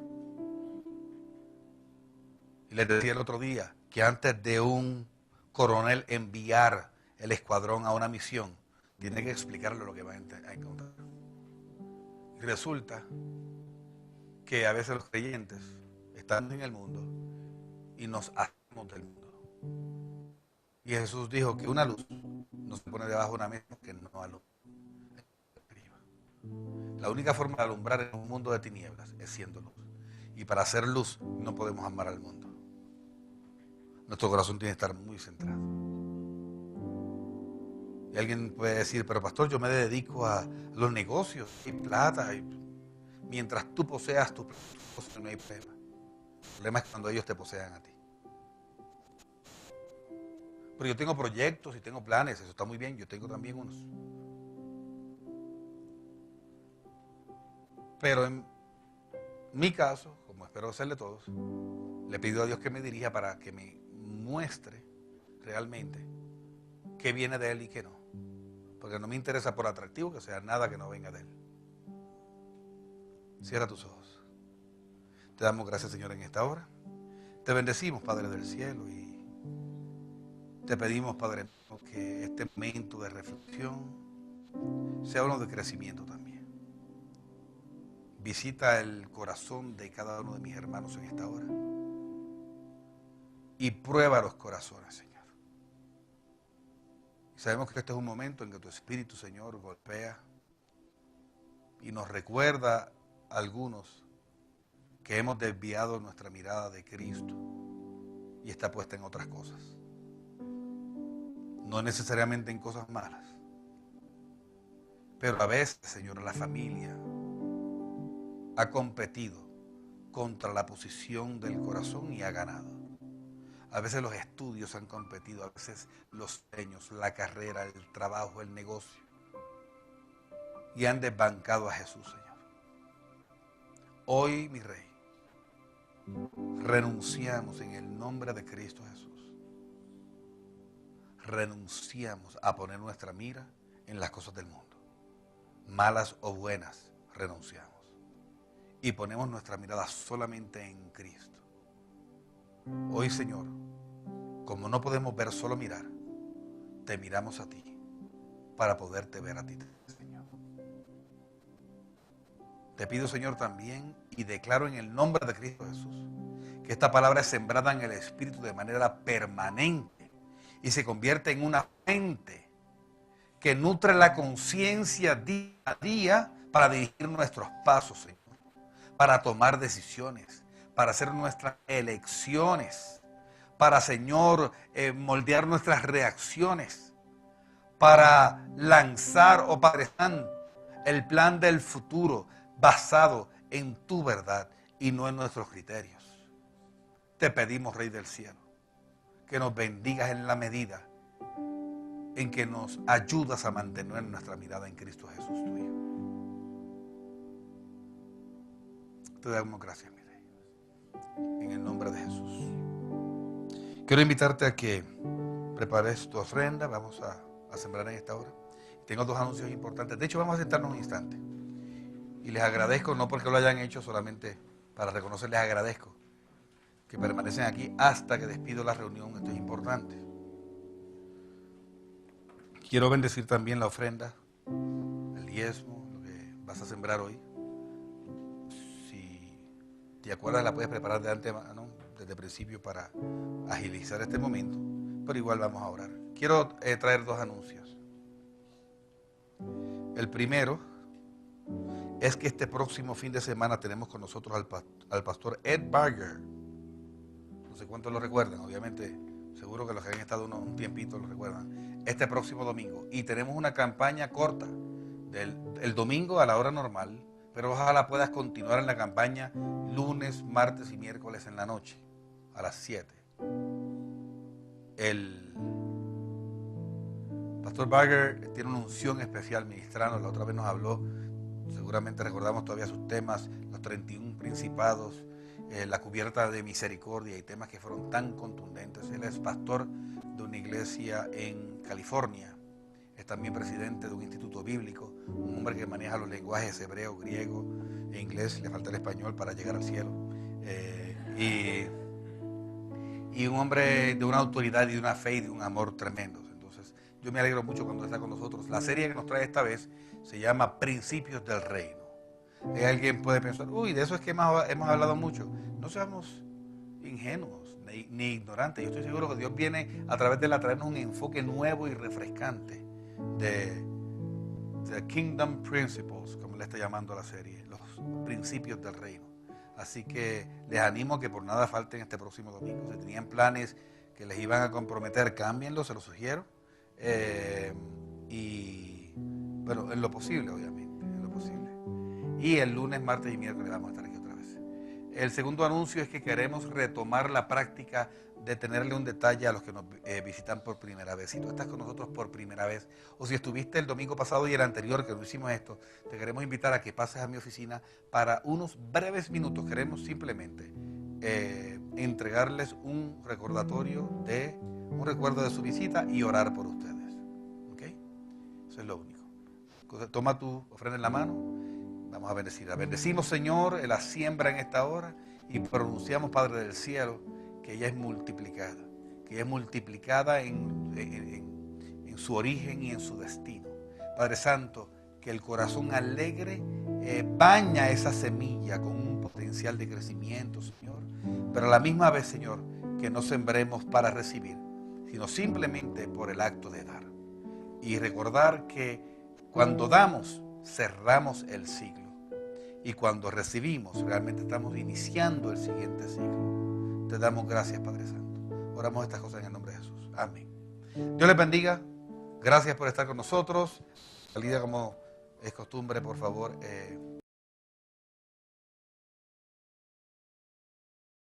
Y les decía el otro día que antes de un coronel enviar el escuadrón a una misión, tiene que explicarle lo que va a encontrar. Y resulta que a veces los creyentes están en el mundo y nos hacemos del mundo. Y Jesús dijo que una luz no se pone debajo de una mesa que no alumbra. La única forma de alumbrar en un mundo de tinieblas es siendo luz. Y para hacer luz no podemos amar al mundo. Nuestro corazón tiene que estar muy centrado. Y alguien puede decir, pero pastor, yo me dedico a los negocios y plata. Y mientras tú poseas tus cosas, no hay problema. El problema es cuando ellos te posean a ti. Pero yo tengo proyectos y tengo planes, eso está muy bien, yo tengo también unos. Pero en mi caso, como espero hacerle todos, le pido a Dios que me dirija para que me muestre realmente qué viene de Él y qué no. Porque no me interesa por atractivo que sea nada que no venga de Él. Cierra tus ojos. Te damos gracias, Señor, en esta hora. Te bendecimos, Padre del cielo, y te pedimos, Padre, que este momento de reflexión sea uno de crecimiento también. Visita el corazón de cada uno de mis hermanos en esta hora y prueba los corazones, Señor. Y sabemos que este es un momento en que tu Espíritu, Señor, golpea y nos recuerda a algunos que hemos desviado nuestra mirada de Cristo y está puesta en otras cosas. No necesariamente en cosas malas, pero a veces, Señor, la familia ha competido contra la posición del corazón y ha ganado. A veces los estudios han competido, a veces los sueños, la carrera, el trabajo, el negocio, y han desbancado a Jesús, Señor. Hoy, mi Rey, renunciamos en el nombre de Cristo Jesús. Renunciamos a poner nuestra mira en las cosas del mundo. Malas o buenas, renunciamos. Y ponemos nuestra mirada solamente en Cristo. Hoy, Señor, como no podemos ver, solo mirar, te miramos a ti para poderte ver a ti, Señor. Te pido, Señor, también y declaro en el nombre de Cristo Jesús que esta palabra es sembrada en el Espíritu de manera permanente y se convierte en una fuente que nutre la conciencia día a día para dirigir nuestros pasos, Señor, para tomar decisiones, para hacer nuestras elecciones, para, Señor, moldear nuestras reacciones, para lanzar, oh Padre Santo, el plan del futuro basado en tu verdad y no en nuestros criterios. Te pedimos, Rey del cielo, que nos bendigas en la medida en que nos ayudas a mantener nuestra mirada en Cristo Jesús tuyo. Te damos gracias, mi Rey, en el nombre de Jesús. Quiero invitarte a que prepares tu ofrenda. Vamos a sembrar en esta hora. Tengo dos anuncios importantes. De hecho, vamos a sentarnos un instante. Y les agradezco, no porque lo hayan hecho, solamente para reconocerles agradezco que permanecen aquí hasta que despido la reunión. Esto es importante. Quiero bendecir también la ofrenda, el diezmo, lo que vas a sembrar hoy. Si te acuerdas, la puedes preparar de antemano, desde el principio, para agilizar este momento. Pero igual vamos a orar. Quiero traer dos anuncios. El primero es que este próximo fin de semana tenemos con nosotros al pastor Ed Barger. No sé cuántos lo recuerdan, obviamente, seguro que los que han estado un tiempito lo recuerdan. Este próximo domingo. Y tenemos una campaña corta el domingo a la hora normal, pero ojalá puedas continuar en la campaña lunes, martes y miércoles en la noche, a las 7. El pastor Barger tiene una unción especial ministrando. La otra vez nos habló, seguramente recordamos todavía sus temas, los 31 principados, la cubierta de misericordia y temas que fueron tan contundentes. Él es pastor de una iglesia en California, es también presidente de un instituto bíblico, un hombre que maneja los lenguajes hebreo, griego e inglés, le falta el español para llegar al cielo, y un hombre de una autoridad y de una fe y de un amor tremendos. Entonces yo me alegro mucho cuando está con nosotros. La serie que nos trae esta vez se llama Principios del Reino. Alguien puede pensar, uy, de eso es que hemos hablado mucho. No seamos ingenuos ni ignorantes. Yo estoy seguro que Dios viene a través de traernos un enfoque nuevo y refrescante de Kingdom Principles, como le está llamando la serie, los principios del reino. Así que les animo a que por nada falten este próximo domingo. Si tenían planes que les iban a comprometer, cámbienlos, se los sugiero. Y bueno, en lo posible, obviamente, en lo posible. Y el lunes, martes y miércoles vamos a estar aquí otra vez. El segundo anuncio es que queremos retomar la práctica de tenerle un detalle a los que nos visitan por primera vez. Si tú estás con nosotros por primera vez, o si estuviste el domingo pasado y el anterior que no hicimos esto, te queremos invitar a que pases a mi oficina para unos breves minutos. Queremos simplemente entregarles un recordatorio un recuerdo de su visita y orar por ustedes. ¿Ok? Eso es lo único. Toma tu ofrenda en la mano. Vamos a bendecir. Bendecimos, Señor, la siembra en esta hora y pronunciamos, Padre del cielo, que ella es multiplicada. Que ella es multiplicada en su origen y en su destino. Padre Santo, que el corazón alegre baña esa semilla con un potencial de crecimiento, Señor. Pero a la misma vez, Señor, que no sembremos para recibir, sino simplemente por el acto de dar. Y recordar que cuando damos, cerramos el ciclo. Y cuando recibimos, realmente estamos iniciando el siguiente ciclo. Te damos gracias, Padre Santo. Oramos estas cosas en el nombre de Jesús. Amén. Dios les bendiga. Gracias por estar con nosotros. Salida, como es costumbre, por favor,